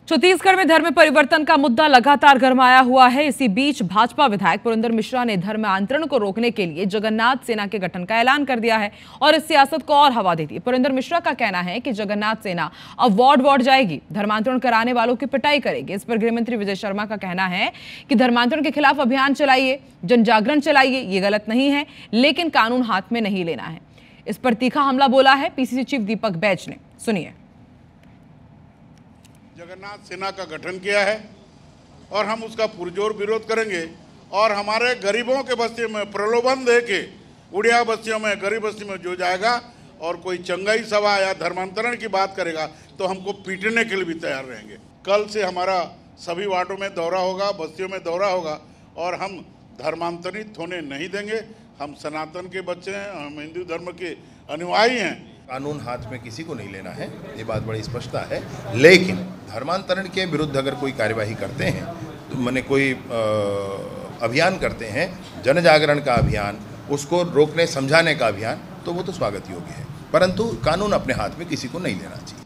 छत्तीसगढ़ में धर्म परिवर्तन का मुद्दा लगातार गरमाया हुआ है। इसी बीच भाजपा विधायक पुरंदर मिश्रा ने धर्मांतरण को रोकने के लिए जगन्नाथ सेना के गठन का ऐलान कर दिया है और इस सियासत को और हवा दे दी। पुरंदर मिश्रा का कहना है कि जगन्नाथ सेना अब वार्ड जाएगी, धर्मांतरण कराने वालों की पिटाई करेगी। इस पर गृहमंत्री विजय शर्मा का कहना है कि धर्मांतरण के खिलाफ अभियान चलाइए, जन जागरण चलाइए, ये गलत नहीं है, लेकिन कानून हाथ में नहीं लेना है। इस पर तीखा हमला बोला है पीसीसी चीफ दीपक बैज ने। सुनिए। जगन्नाथ सेना का गठन किया है और हम उसका पुरजोर विरोध करेंगे और हमारे गरीबों के बस्ती में प्रलोभन दे के उड़िया बस्तियों में, गरीब बस्ती में जो जाएगा और कोई चंगाई सभा या धर्मांतरण की बात करेगा तो हमको पीटने के लिए भी तैयार रहेंगे। कल से हमारा सभी वार्डों में दौरा होगा, बस्तियों में दौरा होगा और हम धर्मांतरित होने नहीं देंगे। हम सनातन के बच्चे हैं, हम हिंदू धर्म के अनुयायी हैं। कानून हाथ में किसी को नहीं लेना है, ये बात बड़ी स्पष्टता है। लेकिन धर्मांतरण के विरुद्ध अगर कोई कार्यवाही करते हैं, तो मैंने कोई अभियान करते हैं, जन जागरण का अभियान, उसको रोकने समझाने का अभियान, तो वो तो स्वागत योग्य है, परंतु कानून अपने हाथ में किसी को नहीं लेना चाहिए।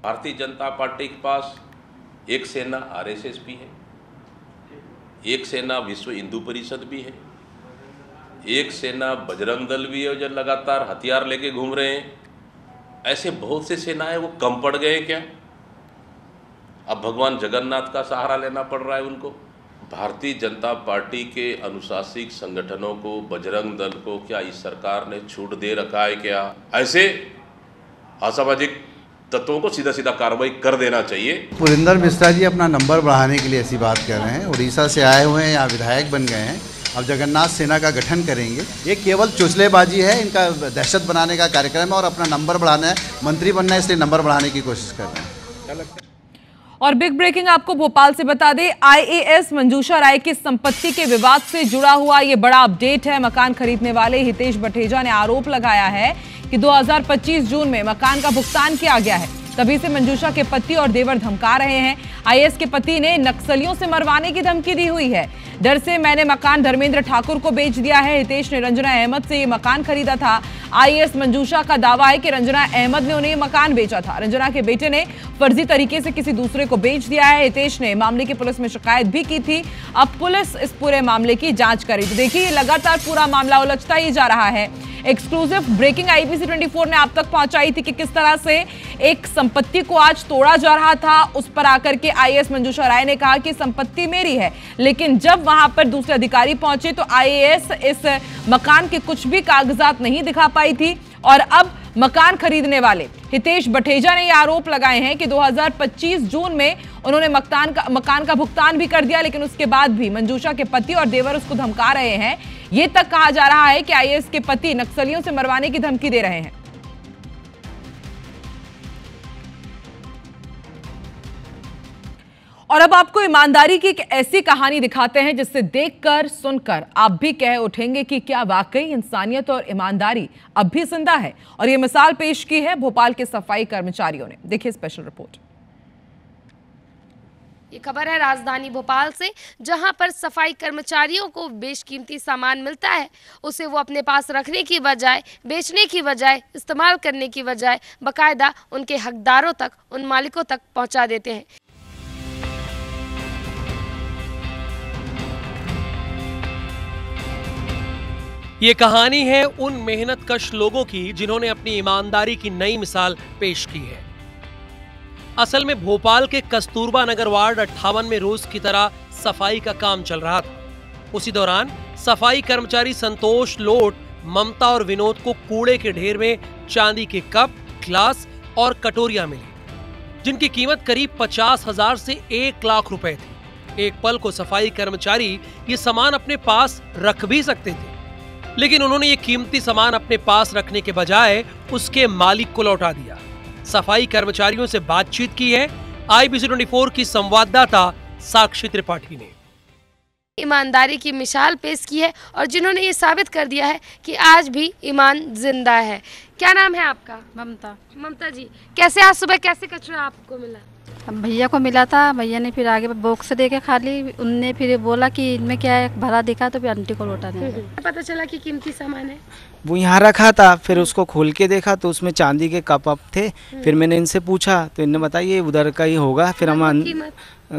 भारतीय जनता पार्टी के पास एक सेना आरएसएस भी है, एक सेना विश्व हिंदू परिषद भी है, एक सेना बजरंग दल भी है जो लगातार हथियार लेके घूम रहे हैं। ऐसे बहुत से सेनाएं, वो कम पड़ गए क्या? अब भगवान जगन्नाथ का सहारा लेना पड़ रहा है उनको। भारतीय जनता पार्टी के अनुशासित संगठनों को, बजरंग दल को क्या इस सरकार ने छूट दे रखा है क्या? ऐसे असामाजिक तत्वों को सीधा सीधा कार्रवाई कर देना चाहिए। पुरिंदर मिश्रा जी अपना नंबर बढ़ाने के लिए ऐसी बात कर रहे हैं। उड़ीसा से आए हुए हैं, यहाँ विधायक बन गए हैं, अब जगन्नाथ सेना का गठन करेंगे। ये केवल चुचलेबाजी है, इनका दहशत बनाने का कार्यक्रम है और अपना नंबर बढ़ाना है, मंत्री बनना है, इसलिए नंबर बढ़ाने की कोशिश कर रहे हैं। क्या लगता है? और बिग ब्रेकिंग आपको भोपाल से बता दें, आईएएस मंजूषा राय की संपत्ति के विवाद से जुड़ा हुआ ये बड़ा अपडेट है। मकान खरीदने वाले हितेश बठेजा ने आरोप लगाया है कि 2025 जून में मकान का भुगतान किया गया है, तभी से मंजूषा के पति और देवर धमका रहे हैं। आईएएस के पति ने नक्सलियों से मरवाने की धमकी दी हुई है। डर से मैंने मकान धर्मेंद्र ठाकुर को बेच दिया है। हितेश ने रंजना अहमद से ये मकान खरीदा था। आईएएस मंजूषा का दावा है कि रंजना अहमद ने उन्हें मकान बेचा था। रंजना के बेटे ने फर्जी तरीके से किसी दूसरे को बेच दिया है। हितेश ने मामले की पुलिस में शिकायत भी की थी। अब पुलिस इस पूरे मामले की जांच करी। तो देखिए, लगातार पूरा मामला उलझता ही जा रहा है। एक्सक्लूसिव ब्रेकिंग आईपीसी 24 ने आप तक पहुंचाई थी कि किस तरह से एक संपत्ति को आज तोड़ा जा रहा था। उस पर आकर के आईएएस मंजूषा राय ने कहा कि संपत्ति मेरी है, लेकिन जब वहां पर दूसरे अधिकारी पहुंचे तो आईएएस इस मकान के कुछ भी कागजात नहीं दिखा पाई थी। और अब मकान खरीदने वाले हितेश बठेजा ने यह आरोप लगाए हैं कि 2025 जून में उन्होंने मकान का भुगतान भी कर दिया, लेकिन उसके बाद भी मंजूषा के पति और देवर उसको धमका रहे हैं। ये तक कहा जा रहा है कि आईएएस के पति नक्सलियों से मरवाने की धमकी दे रहे हैं। और अब आपको ईमानदारी की एक ऐसी कहानी दिखाते हैं जिससे देखकर सुनकर आप भी कह उठेंगे कि क्या वाकई इंसानियत और ईमानदारी अब भी जिंदा है। और ये मिसाल पेश की है भोपाल के सफाई कर्मचारियों ने। देखिए स्पेशल रिपोर्ट। ये खबर है राजधानी भोपाल से, जहां पर सफाई कर्मचारियों को बेशकीमती सामान मिलता है, उसे वो अपने पास रखने की बजाय, बेचने की बजाय, इस्तेमाल करने की बजाय बाकायदा उनके हकदारों तक, उन मालिकों तक पहुंचा देते हैं। ये कहानी है उन मेहनतकश लोगों की जिन्होंने अपनी ईमानदारी की नई मिसाल पेश की है। असल में भोपाल के कस्तूरबा नगर वार्ड 58 में रोज की तरह सफाई का काम चल रहा था। उसी दौरान सफाई कर्मचारी संतोष लोट, ममता और विनोद को कूड़े के ढेर में चांदी के कप, ग्लास और कटोरियां मिली, जिनकी कीमत करीब 50,000 से 1 लाख रुपए थी। एक पल को सफाई कर्मचारी ये सामान अपने पास रख भी सकते थे, लेकिन उन्होंने ये कीमती सामान अपने पास रखने के बजाय उसके मालिक को लौटा दिया। सफाई कर्मचारियों से बातचीत की है आईपीसी 24 की संवाददाता साक्षी त्रिपाठी ने। ईमानदारी की मिसाल पेश की है और जिन्होंने ये साबित कर दिया है कि आज भी ईमान जिंदा है। क्या नाम है आपका? ममता। ममता जी, कैसे आज सुबह कैसे कचरा आपको मिला? अब भैया को मिला था, भैया ने फिर आगे बॉक्स देके खाली, उनने फिर बोला कि इनमें क्या है, भरा दिखा तो फिर आंटी को लौटा दें। पता चला कि कीमती सामान है, वो यहाँ रखा था। फिर उसको खोल के देखा तो उसमें चांदी के कप अप थे। फिर मैंने इनसे पूछा तो इनने बताया ये उधर का ही होगा। फिर हम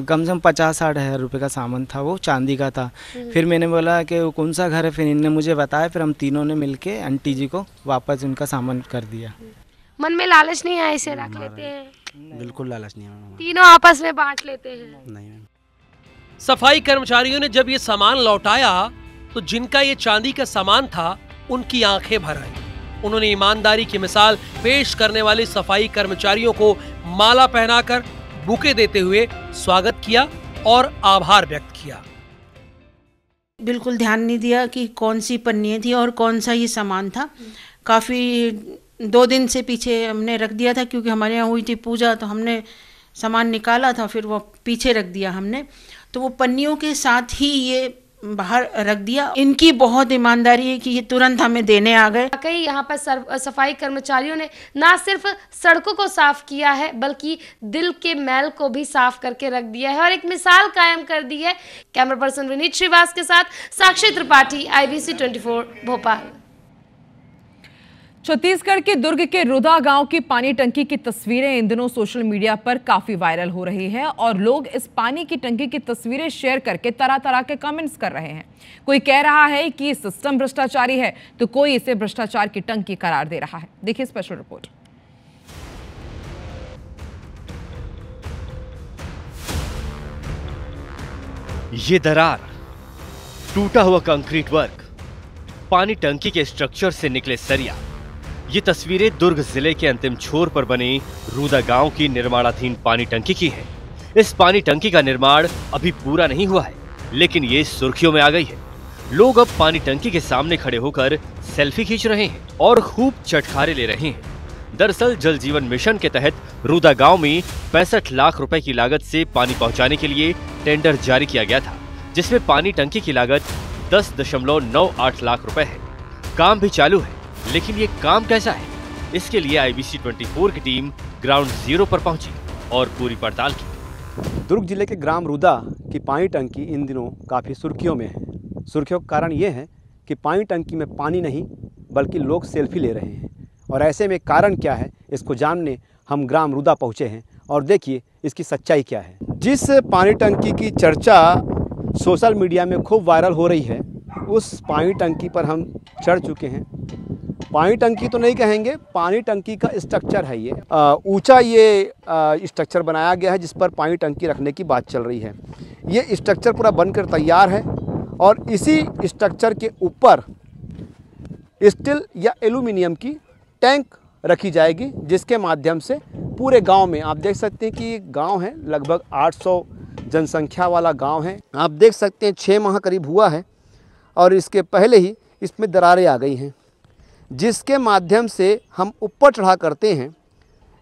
कम से कम 50-60 हज़ार रुपये का सामान था, वो चांदी का था। फिर मैंने बोला कि कौन सा घर है, फिर इनने मुझे बताया। फिर हम तीनों ने मिलके आंटी जी को वापस उनका सामान कर दिया। मन में लालच नहीं है, इसे रख लेते हैं? बिल्कुल लालच नहीं है, तीनों आपस में बांट लेते हैं। नहीं। सफाई कर्मचारियों ने जब ये सामान लौटाया तो जिनका ये चांदी का सामान था उनकी आंखें भर आई। उन्होंने ईमानदारी की मिसाल पेश करने वाले सफाई कर्मचारियों को माला पहनाकर बुके देते हुए स्वागत किया और आभार व्यक्त किया। बिल्कुल ध्यान नहीं दिया कि कौन सी पन्नियाँ थी और कौन सा ये सामान था। काफ़ी 2 दिन से पीछे हमने रख दिया था, क्योंकि हमारे यहाँ हुई थी पूजा, तो हमने सामान निकाला था, फिर वो पीछे रख दिया हमने, तो वो पन्नियों के साथ ही ये बाहर रख दिया। इनकी बहुत ईमानदारी है कि ये तुरंत हमें देने आ गए। कई यहाँ पर सफाई कर्मचारियों ने ना सिर्फ सड़कों को साफ किया है, बल्कि दिल के मैल को भी साफ करके रख दिया है और एक मिसाल कायम कर दी है। कैमरा पर्सन विनीत श्रीवास के साथ साक्षी त्रिपाठी, IBC 24 भोपाल। छत्तीसगढ़ के दुर्ग के रुदा गांव की पानी टंकी की तस्वीरें इन दिनों सोशल मीडिया पर काफी वायरल हो रही है और लोग इस पानी की टंकी की तस्वीरें शेयर करके तरह तरह के कमेंट्स कर रहे हैं। कोई कह रहा है कि सिस्टम भ्रष्टाचारी है, तो कोई इसे भ्रष्टाचार की टंकी करार दे रहा है। देखिए स्पेशल रिपोर्ट। ये दरार, टूटा हुआ कंक्रीट वर्क, पानी टंकी के स्ट्रक्चर से निकले सरिया, ये तस्वीरें दुर्ग जिले के अंतिम छोर पर बने रूदा गांव की निर्माणाधीन पानी टंकी की है। इस पानी टंकी का निर्माण अभी पूरा नहीं हुआ है, लेकिन ये सुर्खियों में आ गई है। लोग अब पानी टंकी के सामने खड़े होकर सेल्फी खींच रहे हैं और खूब चटखारे ले रहे हैं। दरअसल जल जीवन मिशन के तहत रूदा गांव में 65 लाख रुपए की लागत से पानी पहुंचाने के लिए टेंडर जारी किया गया था, जिसमें पानी टंकी की लागत 10.98 लाख रुपए है। काम भी चालू है, लेकिन ये काम कैसा है, इसके लिए IBC 24 की टीम ग्राउंड जीरो पर पहुंची और पूरी पड़ताल की। दुर्ग जिले के ग्राम रूदा की पानी टंकी इन दिनों काफ़ी सुर्खियों में है। सुर्खियों का कारण ये है कि पानी टंकी में पानी नहीं, बल्कि लोग सेल्फी ले रहे हैं। और ऐसे में कारण क्या है, इसको जानने हम ग्राम रूदा पहुँचे हैं और देखिए इसकी सच्चाई क्या है। जिस पानी टंकी की चर्चा सोशल मीडिया में खूब वायरल हो रही है, उस पानी टंकी पर हम चढ़ चुके हैं। पानी टंकी तो नहीं कहेंगे, पानी टंकी का स्ट्रक्चर है ये। ऊंचा ये स्ट्रक्चर बनाया गया है जिस पर पानी टंकी रखने की बात चल रही है। ये स्ट्रक्चर पूरा बनकर तैयार है और इसी स्ट्रक्चर के ऊपर स्टील या एल्यूमिनियम की टैंक रखी जाएगी, जिसके माध्यम से पूरे गांव में, आप देख सकते हैं कि गांव है लगभग 800 जनसंख्या वाला गांव है। आप देख सकते हैं 6 माह करीब हुआ है और इसके पहले ही इसमें दरारें आ गई हैं, जिसके माध्यम से हम ऊपर चढ़ा करते हैं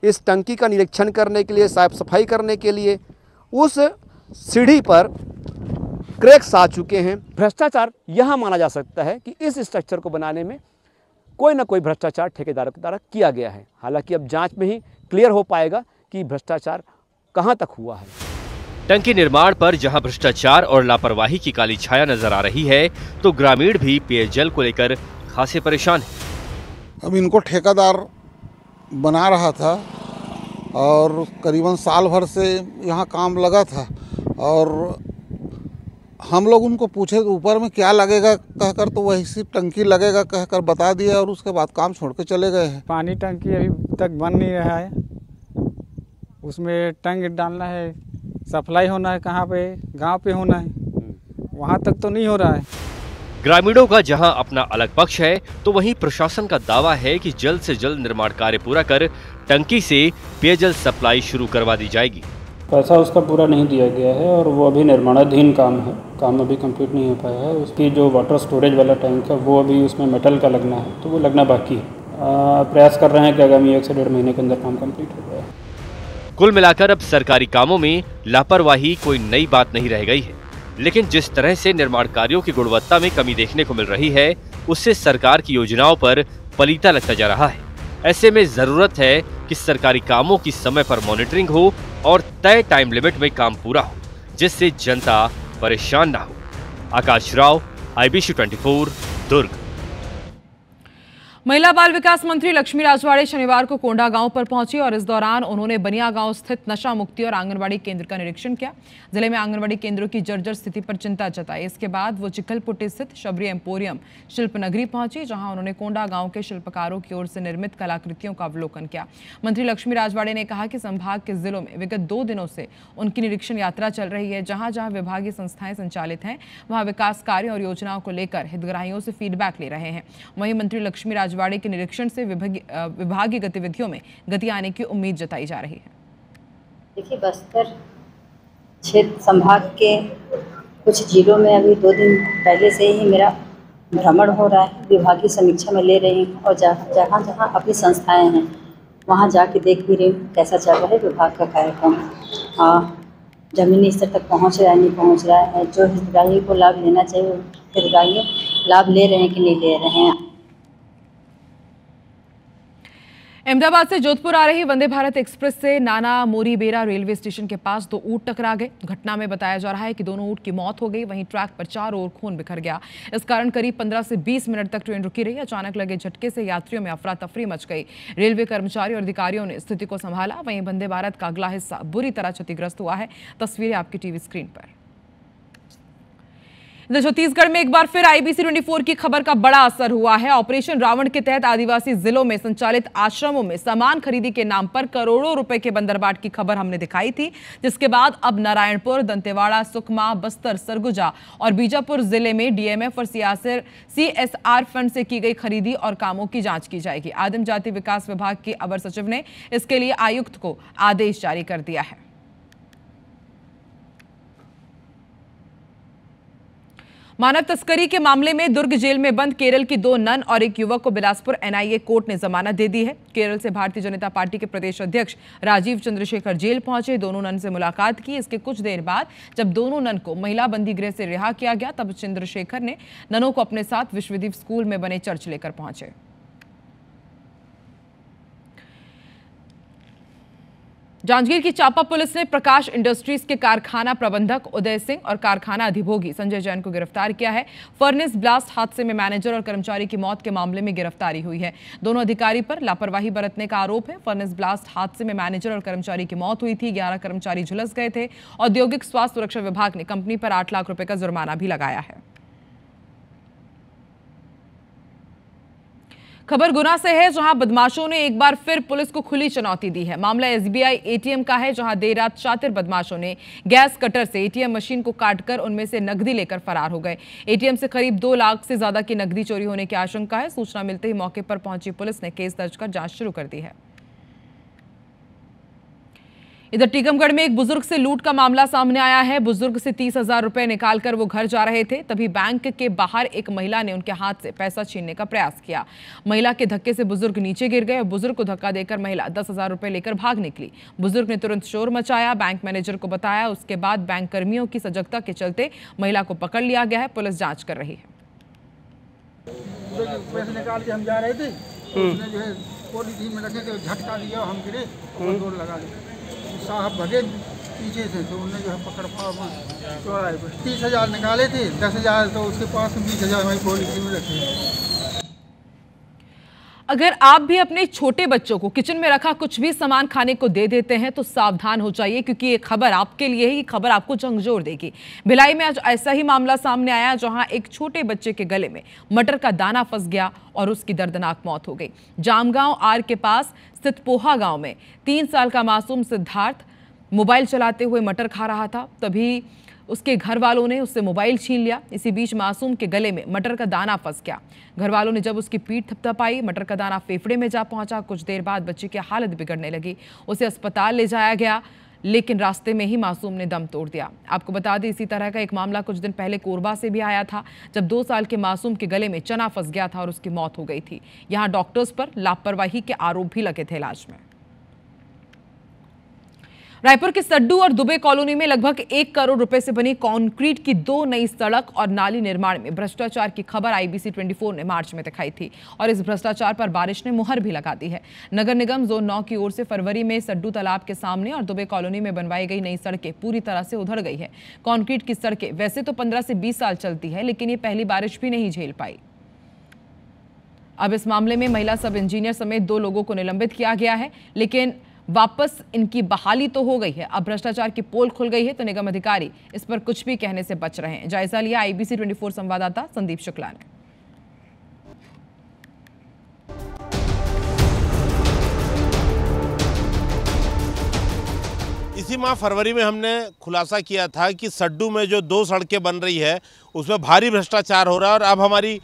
इस टंकी का निरीक्षण करने के लिए, साफ सफाई करने के लिए। उस सीढ़ी पर क्रैक्स आ चुके हैं। भ्रष्टाचार यह माना जा सकता है कि इस स्ट्रक्चर को बनाने में कोई ना कोई भ्रष्टाचार ठेकेदारों के द्वारा किया गया है। हालांकि अब जांच में ही क्लियर हो पाएगा कि भ्रष्टाचार कहां तक हुआ है। टंकी निर्माण पर जहां भ्रष्टाचार और लापरवाही की काली छाया नजर आ रही है, तो ग्रामीण भी पेयजल को लेकर खासे परेशान हैं। अब इनको ठेकेदार बना रहा था और करीबन साल भर से यहाँ काम लगा था और हम लोग उनको पूछे ऊपर में क्या लगेगा कहकर, तो वही सी टंकी लगेगा कहकर बता दिया और उसके बाद काम छोड़ के चले गए हैं। पानी टंकी अभी तक बन नहीं रहा है, उसमें टंक डालना है, सप्लाई होना है, कहाँ पे गांव पे होना है, वहाँ तक तो नहीं हो रहा है। ग्रामीणों का जहां अपना अलग पक्ष है, तो वहीं प्रशासन का दावा है कि जल्द से जल्द निर्माण कार्य पूरा कर टंकी से पेयजल सप्लाई शुरू करवा दी जाएगी। पैसा उसका पूरा नहीं दिया गया है और वो अभी निर्माणाधीन काम है, काम अभी कंप्लीट नहीं हो पाया है। उसकी जो वाटर स्टोरेज वाला टैंक है वो अभी उसमें मेटल का लगना है, तो वो लगना बाकी है। प्रयास कर रहे हैं कि आगामी 1 से 1.5 महीने के अंदर काम कंप्लीट हो जाए। कुल मिलाकर अब सरकारी कामों में लापरवाही कोई नई बात नहीं रह गई है, लेकिन जिस तरह से निर्माण कार्यों की गुणवत्ता में कमी देखने को मिल रही है, उससे सरकार की योजनाओं पर पलीता लगता जा रहा है। ऐसे में जरूरत है कि सरकारी कामों की समय पर मॉनिटरिंग हो और तय टाइम लिमिट में काम पूरा हो, जिससे जनता परेशान ना हो। आकाश राव, IBC 24, दुर्ग। महिला बाल विकास मंत्री लक्ष्मी राजवाड़े शनिवार को कोंडा गांव पर पहुंची और इस दौरान उन्होंने बनिया गांव स्थित नशा मुक्ति और आंगनबाड़ी केंद्र का निरीक्षण किया। जिले में आंगनबाड़ी केंद्रों की जर्जर स्थिति पर चिंता जताई। इसके बाद वो चिखलपुटी स्थित शबरी एम्पोरियम शिल्प नगरी पहुंची, जहां उन्होंने कोंडा गांव के शिल्पकारों की ओर से निर्मित कलाकृतियों का अवलोकन किया। मंत्री लक्ष्मी राजवाड़े ने कहा कि संभाग के जिलों में विगत 2 दिनों से उनकी निरीक्षण यात्रा चल रही है। जहां जहां विभागीय संस्थाएं संचालित हैं, वहां विकास कार्यों और योजनाओं को लेकर हितग्राहियों से फीडबैक ले रहे हैं। वहीं मंत्री लक्ष्मी राजवाड़े के निरीक्षण से विभागीय गतिविधियों में गति आने की उम्मीद जताई जा रही है। देखिए, बस्तर क्षेत्र संभाग के कुछ जिलों में अभी 2 दिन पहले से ही मेरा भ्रमण हो रहा है, विभागीय समीक्षा में ले रही हूँ और जहाँ जहाँ अपनी संस्थाएं हैं वहाँ जाके देख भी रही हूँ कैसा चल रहा है विभाग का कार्यक्रम। जमीनी स्तर तक पहुँच रहा है नहीं पहुँच रहा है, जो हितग्राही को लाभ लेना चाहिए हितग्राही लाभ ले रहे हैं कि नहीं ले रहे हैं। अहमदाबाद से जोधपुर आ रही वंदे भारत एक्सप्रेस से नाना मोरी बेरा रेलवे स्टेशन के पास 2 ऊंट टकरा गए। घटना में बताया जा रहा है कि दोनों ऊंट की मौत हो गई, वहीं ट्रैक पर चारों ओर खून बिखर गया। इस कारण करीब 15 से 20 मिनट तक ट्रेन रुकी रही। अचानक लगे झटके से यात्रियों में अफरा तफरी मच गई। रेलवे कर्मचारी और अधिकारियों ने स्थिति को संभाला। वहीं वंदे भारत का अगला हिस्सा बुरी तरह क्षतिग्रस्त हुआ है। तस्वीरें आपकी टीवी स्क्रीन पर। छत्तीसगढ़ में एक बार फिर IBC 24 की खबर का बड़ा असर हुआ है। ऑपरेशन रावण के तहत आदिवासी जिलों में संचालित आश्रमों में सामान खरीदी के नाम पर करोड़ों रुपए के बंदरबाट की खबर हमने दिखाई थी, जिसके बाद अब नारायणपुर, दंतेवाड़ा, सुकमा, बस्तर, सरगुजा और बीजापुर जिले में DMF और CSR फंड से की गई खरीदी और कामों की जांच की जाएगी। आदिम जाति विकास विभाग के अवर सचिव ने इसके लिए आयुक्त को आदेश जारी कर दिया है। मानव तस्करी के मामले में दुर्ग जेल में बंद केरल की 2 नन और एक युवक को बिलासपुर NIA कोर्ट ने जमानत दे दी है। केरल से भारतीय जनता पार्टी के प्रदेश अध्यक्ष राजीव चंद्रशेखर जेल पहुंचे, दोनों नन से मुलाकात की। इसके कुछ देर बाद जब दोनों नन को महिला बंदी गृह से रिहा किया गया, तब चंद्रशेखर ने ननों को अपने साथ विश्वदीप स्कूल में बने चर्च लेकर पहुंचे। जांजगीर की चापा पुलिस ने प्रकाश इंडस्ट्रीज के कारखाना प्रबंधक उदय सिंह और कारखाना अधिभोगी संजय जैन को गिरफ्तार किया है। फर्नेस ब्लास्ट हादसे में मैनेजर और कर्मचारी की मौत के मामले में गिरफ्तारी हुई है। दोनों अधिकारी पर लापरवाही बरतने का आरोप है। फर्नेस ब्लास्ट हादसे में मैनेजर और कर्मचारी की मौत हुई थी। 11 कर्मचारी झुलस गए थे। औद्योगिक स्वास्थ्य सुरक्षा विभाग ने कंपनी पर 8 लाख रुपए का जुर्माना भी लगाया है। खबर गुना से है, जहां बदमाशों ने एक बार फिर पुलिस को खुली चुनौती दी है। मामला SBI ATM का है, जहां देर रात शातिर बदमाशों ने गैस कटर से ATM मशीन को काटकर उनमें से नकदी लेकर फरार हो गए। ATM से करीब 2 लाख से ज्यादा की नकदी चोरी होने की आशंका है। सूचना मिलते ही मौके पर पहुंची पुलिस ने केस दर्ज कर जांच शुरू कर दी है। इधर टीकमगढ़ में एक बुजुर्ग से लूट का मामला सामने आया है। बुजुर्ग से 30,000 रुपए निकालकर वो घर जा रहे थे, तभी बैंक के बाहर एक महिला ने उनके हाथ से पैसा छीनने का प्रयास किया। महिला के धक्के से बुजुर्ग नीचे गिर गए और बुजुर्ग को धक्का देकर महिला 10,000 रुपए लेकर भाग निकली। बुजुर्ग ने तुरंत शोर मचाया, बैंक मैनेजर को बताया। उसके बाद बैंक कर्मियों की सजगता के चलते महिला को पकड़ लिया गया है। पुलिस जांच कर रही है। पैसे निकाल के हम जा रहे थे, उसने जो है पॉलीथीन में रखे झटका दिया, हम गिरे और दौड़ लगा ली। साहब भगे पीछे से, तो उन्होंने जो है पकड़ पाया चौराहे पर। 30,000 निकाले थे, 10,000 तो उसके पास 20,000 हमारी पॉलिसी में रखे। अगर आप भी अपने छोटे बच्चों को किचन में रखा कुछ भी सामान खाने को दे देते हैं तो सावधान हो जाइए, क्योंकि ये खबर आपके लिए है। ये खबर आपको झकझोर देगी। भिलाई में आज ऐसा ही मामला सामने आया, जहां एक छोटे बच्चे के गले में मटर का दाना फंस गया और उसकी दर्दनाक मौत हो गई। जामगांव आर के पास स्थित पोहा गांव में 3 साल का मासूम सिद्धार्थ मोबाइल चलाते हुए मटर खा रहा था, तभी उसके घर वालों ने उससे मोबाइल छीन लिया। इसी बीच मासूम के गले में मटर का दाना फंस गया। घर वालों ने जब उसकी पीठ थपथपाई, मटर का दाना फेफड़े में जा पहुंचा। कुछ देर बाद बच्चे की हालत बिगड़ने लगी। उसे अस्पताल ले जाया गया, लेकिन रास्ते में ही मासूम ने दम तोड़ दिया। आपको बता दें, इसी तरह का एक मामला कुछ दिन पहले कोरबा से भी आया था, जब 2 साल के मासूम के गले में चना फंस गया था और उसकी मौत हो गई थी। यहां डॉक्टर्स पर लापरवाही के आरोप भी लगे थे इलाज में। रायपुर के सड्डू और दुबे कॉलोनी में लगभग 1 करोड़ रुपए से बनी कंक्रीट की 2 नई सड़क और नाली निर्माण में भ्रष्टाचार की खबर IBC 24 ने मार्च में दिखाई थी और इस भ्रष्टाचार पर बारिश ने मुहर भी लगा दी है। नगर निगम जोन 9 की ओर से फरवरी में सड्डू तालाब के सामने और दुबे कॉलोनी में बनवाई गई नई सड़कें पूरी तरह से उधड़ गई है। कंक्रीट की सड़कें वैसे तो 15 से 20 साल चलती है, लेकिन ये पहली बारिश भी नहीं झेल पाई। अब इस मामले में महिला सब इंजीनियर समेत 2 लोगों को निलंबित किया गया है, लेकिन वापस इनकी बहाली तो हो गई है। अब भ्रष्टाचार की पोल खुल गई है, तो निगम अधिकारी इस पर कुछ भी कहने से बच रहे हैं। जायजा लिया IBC 24 संवाददाता संदीप शुक्ला ने। इसी माह फरवरी में हमने खुलासा किया था कि सड्डू में जो 2 सड़कें बन रही है उसमें भारी भ्रष्टाचार हो रहा है और अब हमारी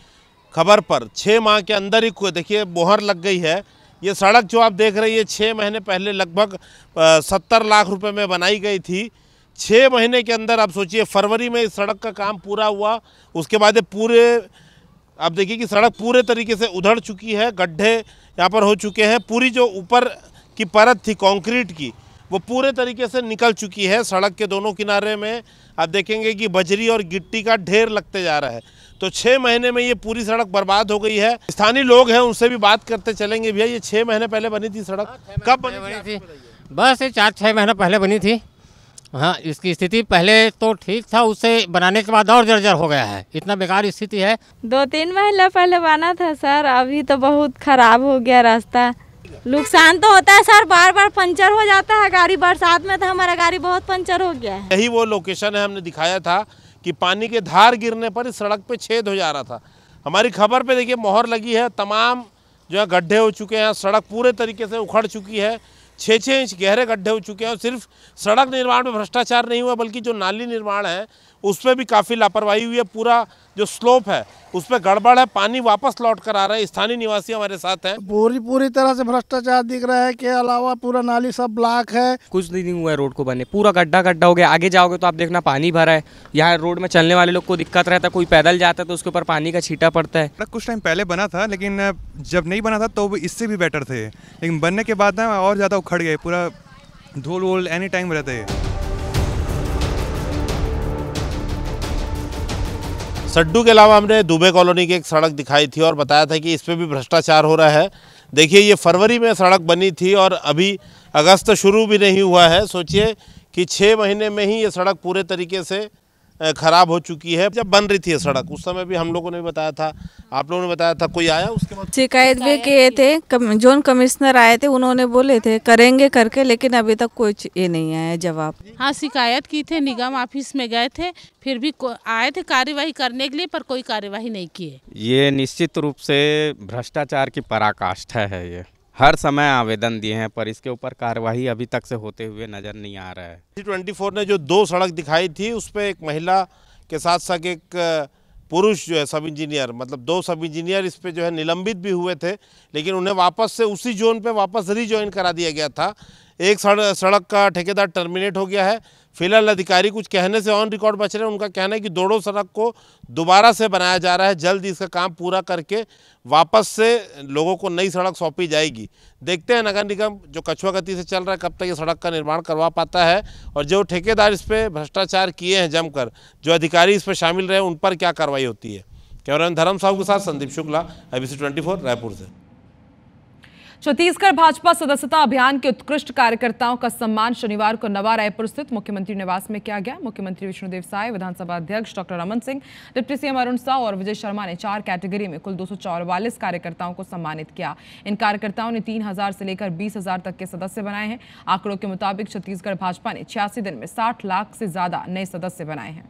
खबर पर 6 माह के अंदर ही देखिए मोहर लग गई है। ये सड़क जो आप देख रही है 6 महीने पहले लगभग 70 लाख रुपए में बनाई गई थी। 6 महीने के अंदर आप सोचिए, फरवरी में इस सड़क का काम पूरा हुआ, उसके बाद पूरे अब देखिए कि सड़क पूरे तरीके से उधड़ चुकी है, गड्ढे यहाँ पर हो चुके हैं, पूरी जो ऊपर की परत थी कंक्रीट की वो पूरे तरीके से निकल चुकी है। सड़क के दोनों किनारे में आप देखेंगे कि बजरी और गिट्टी का ढेर लगते जा रहा है। तो 6 महीने में ये पूरी सड़क बर्बाद हो गई है। स्थानीय लोग हैं, उनसे भी बात करते चलेंगे। भैया ये 6 महीने पहले बनी थी सड़क, कब बनी थी? बस 4-6 महीने पहले बनी थी। हाँ, इसकी स्थिति पहले तो ठीक था, उससे बनाने के बाद और जर्जर हो गया है, इतना बेकार स्थिति है। 2-3 महीने पहले बना था सर, अभी तो बहुत खराब हो गया रास्ता। नुकसान तो होता है सर, बार बार पंचर हो जाता है गाड़ी। बरसात में तो हमारा गाड़ी बहुत पंचर हो गया है। यही वो लोकेशन है, हमने दिखाया था कि पानी के धार गिरने पर इस सड़क पे छेद हो जा रहा था। हमारी खबर पे देखिए मोहर लगी है, तमाम जो है गड्ढे हो चुके हैं, सड़क पूरे तरीके से उखड़ चुकी है, 6-6 इंच गहरे गड्ढे हो चुके हैं। और सिर्फ सड़क निर्माण में भ्रष्टाचार नहीं हुआ, बल्कि जो नाली निर्माण है उस पर भी काफ़ी लापरवाही हुई है। पूरा जो स्लोप है उस पर गड़बड़ है, पानी वापस लौट कर आ रहा है। स्थानीय निवासी हमारे साथ हैं। पूरी तरह से भ्रष्टाचार दिख रहा है, के अलावा पूरा नाली सब ब्लॉक है। कुछ दिन नहीं हुआ है रोड को बने, पूरा गड्ढा गड्ढा हो गया। आगे जाओगे तो आप देखना पानी भरा है। यहाँ रोड में चलने वाले लोग को दिक्कत रहता है, कोई पैदल जाता है तो उसके ऊपर पानी का छींटा पड़ता है। कुछ टाइम पहले बना था, लेकिन जब नहीं बना था तो इससे भी बेटर थे, लेकिन बनने के बाद ना और ज़्यादा उखड़ गए, पूरा धूल वूल एनी टाइम रहते हैं। सड्डू के अलावा हमने दुबे कॉलोनी की एक सड़क दिखाई थी और बताया था कि इस पर भी भ्रष्टाचार हो रहा है। देखिए ये फरवरी में सड़क बनी थी और अभी अगस्त शुरू भी नहीं हुआ है। सोचिए कि 6 महीने में ही ये सड़क पूरे तरीके से खराब हो चुकी है। जब बन रही थी ये सड़क उस समय भी हम लोगों ने बताया था, आप लोगों ने बताया था, कोई आया उसके बाद? शिकायत भी किए थे, जोन कमिश्नर आए थे, उन्होंने बोले थे करेंगे करके, लेकिन अभी तक कोई ये नहीं आया जवाब। हाँ, शिकायत की थे, निगम ऑफिस में गए थे, फिर भी आए थे कार्यवाही करने के लिए, पर कोई कार्यवाही नहीं की। ये निश्चित रूप से भ्रष्टाचार की पराकाष्ठा है। ये हर समय आवेदन दिए हैं पर इसके ऊपर कार्यवाही अभी तक से होते हुए नजर नहीं आ रहा है। G24 ने जो 2 सड़क दिखाई थी उस पर एक महिला के साथ साथ एक पुरुष जो है सब इंजीनियर, मतलब 2 सब इंजीनियर इस पे जो है निलंबित भी हुए थे, लेकिन उन्हें वापस से उसी जोन पे वापस रीजॉइन करा दिया गया था। एक सड़क का ठेकेदार टर्मिनेट हो गया है। फिलहाल अधिकारी कुछ कहने से ऑन रिकॉर्ड बच रहे हैं। उनका कहना है कि दोनों सड़क को दोबारा से बनाया जा रहा है, जल्द इसका काम पूरा करके वापस से लोगों को नई सड़क सौंपी जाएगी। देखते हैं नगर निगम जो कछुआ गति से चल रहा है कब तक ये सड़क का निर्माण करवा पाता है, और जो ठेकेदार इस पर भ्रष्टाचार किए हैं जमकर, जो अधिकारी इस पर शामिल रहे, उन पर क्या कार्रवाई होती है। कैमरामैन धर्म साहू के साथ संदीप शुक्ला, IBC 24 रायपुर से। छत्तीसगढ़ भाजपा सदस्यता अभियान के उत्कृष्ट कार्यकर्ताओं का सम्मान शनिवार को नवा रायपुर स्थित मुख्यमंत्री निवास में किया गया। मुख्यमंत्री विष्णुदेव साय, विधानसभा अध्यक्ष doctor Raman Singh, deputy CM Arun Sao और विजय शर्मा ने 4 कैटेगरी में कुल 244 कार्यकर्ताओं को सम्मानित किया। इन कार्यकर्ताओं ने 3000 से लेकर 20,000 तक के सदस्य बनाए हैं। आंकड़ों के मुताबिक छत्तीसगढ़ भाजपा ने 86 दिन में 60 लाख से ज्यादा नए सदस्य बनाए हैं।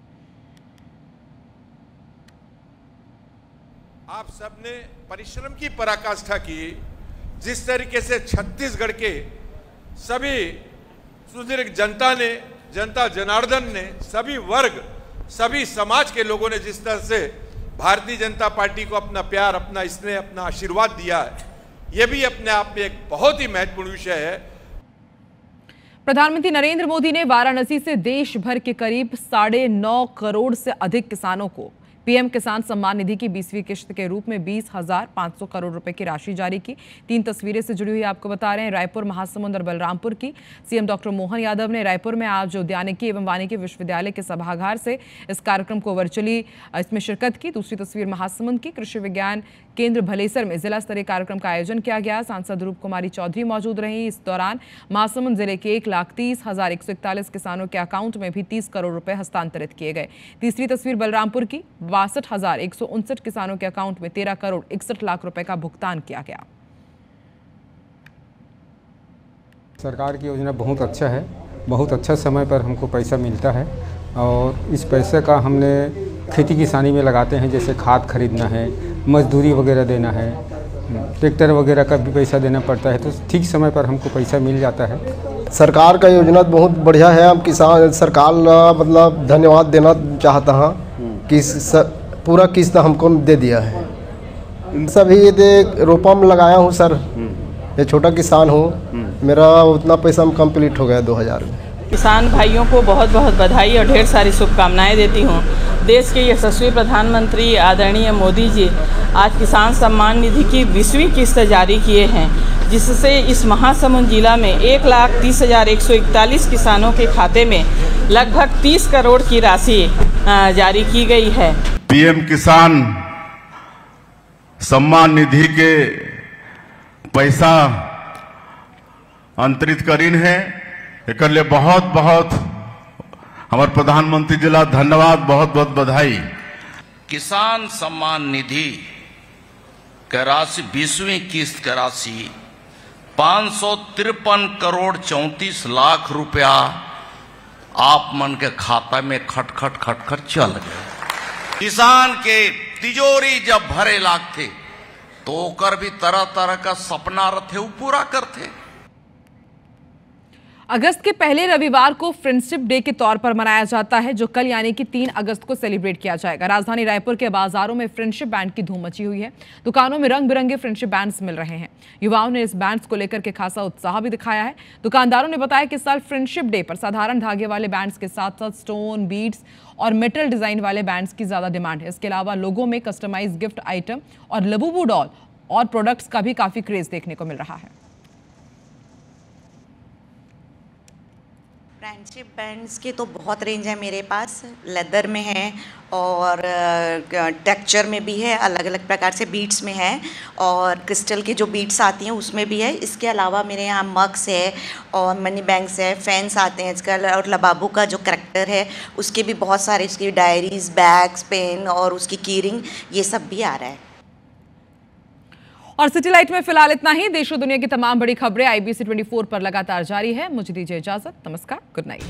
आप सबने परिश्रम की पराकाष्ठा की। जिस तरीके से छत्तीसगढ़ के सभी सुदीर्घ जनता ने, जनता जनार्दन ने, सभी वर्ग, सभी समाज के लोगों ने जिस तरह से भारतीय जनता पार्टी को अपना प्यार, अपना स्नेह, अपना आशीर्वाद दिया है, ये भी अपने आप में एक बहुत ही महत्वपूर्ण विषय है। प्रधानमंत्री नरेंद्र मोदी ने वाराणसी से देश भर के करीब 9.5 करोड़ से अधिक किसानों को पीएम किसान सम्मान निधि की 20वीं किश्त के रूप में 20,500 करोड़ रुपए की राशि जारी की। 3 तस्वीरें से जुड़ी हुई आपको बता रहे हैं, रायपुर, महासमुंद और बलरामपुर की। सीएम डॉक्टर मोहन यादव ने रायपुर में आज उद्यानिकी एवं वानिकी विश्वविद्यालय के सभागार से इस कार्यक्रम को वर्चुअली इसमें शिरकत की। दूसरी तस्वीर महासमुंद की, कृषि विज्ञान केंद्र भलेसर में जिला स्तरीय कार्यक्रम का आयोजन किया गया। सांसद रूप कुमारी चौधरी मौजूद रही। इस दौरान महासमुंद जिले के 1,30,141 किसानों के अकाउंट में भी 30 करोड़ रुपए हस्तांतरित किए गए। तीसरी तस्वीर बलरामपुर की, 62,159 किसानों के अकाउंट में 13 करोड़ 61 लाख रुपए का भुगतान किया गया। सरकार की योजना बहुत अच्छा है, बहुत अच्छा समय पर हमको पैसा मिलता है और इस पैसे का हमने खेती किसानी में लगाते हैं। जैसे खाद खरीदना है, मजदूरी वगैरह देना है, ट्रैक्टर वगैरह का भी पैसा देना पड़ता है, तो ठीक समय पर हमको पैसा मिल जाता है। सरकार का योजना बहुत बढ़िया है। हम किसान सरकार मतलब धन्यवाद देना चाहता हूँ कि पूरा किस्त हमको दे दिया है। सभी रोपा में लगाया हूँ सर, ये छोटा किसान हूँ, मेरा उतना पैसा कंप्लीट हो गया 2000 में। किसान भाइयों को बहुत बहुत बधाई और ढेर सारी शुभकामनाएं देती हूं। देश के यशस्वी प्रधानमंत्री आदरणीय मोदी जी आज किसान सम्मान निधि की 20वीं किस्त जारी किए हैं, जिससे इस महासमुंद जिला में 1,30,141 किसानों के खाते में लगभग 30 करोड़ की राशि जारी की गई है। पीएम किसान सम्मान निधि के पैसा अंतरित करीन है, एक लिए बहुत बहुत हमारे प्रधानमंत्री जिला धन्यवाद, बहुत बहुत बधाई। किसान सम्मान निधि का राशि 20वीं किस्त का राशि 553 करोड़ 34 लाख रुपया आप मन के खाता में खटखट खटखट चल गए। किसान के तिजोरी जब भरे लागते तो ओकर भी तरह तरह का सपना रथे वो पूरा करते। अगस्त के पहले रविवार को फ्रेंडशिप डे के तौर पर मनाया जाता है, जो कल यानी कि 3 अगस्त को सेलिब्रेट किया जाएगा। राजधानी रायपुर के बाजारों में फ्रेंडशिप बैंड की धूम मची हुई है। दुकानों में रंग बिरंगे फ्रेंडशिप बैंड्स मिल रहे हैं। युवाओं ने इस बैंड्स को लेकर के खासा उत्साह भी दिखाया है। दुकानदारों ने बताया कि इस साल फ्रेंडशिप डे पर साधारण धागे वाले बैंड्स के साथ साथ स्टोन, बीड्स और मेटल डिजाइन वाले बैंड्स की ज्यादा डिमांड है। इसके अलावा लोगों में कस्टमाइज गिफ्ट आइटम और लबूबू डॉल और प्रोडक्ट्स का भी काफी क्रेज देखने को मिल रहा है। फ्रेंडशिप बैंड्स के तो बहुत रेंज है मेरे पास, लेदर में है और टेक्सचर में भी है, अलग अलग प्रकार से बीड्स में है और क्रिस्टल के जो बीड्स आती हैं उसमें भी है। इसके अलावा मेरे यहाँ मग्स है और मनी बैंक्स है, फैंस आते हैं आजकल और लबाबू का जो करैक्टर है उसके भी बहुत सारे, इसकी डायरीज, बैग्स, पेन और उसकी कीरिंग, ये सब भी आ रहा है। और सिटी लाइट में फिलहाल इतना ही। देश और दुनिया की तमाम बड़ी खबरें IBC 24 पर लगातार जारी है। मुझे दीजिए इजाजत। नमस्कार, गुड नाइट।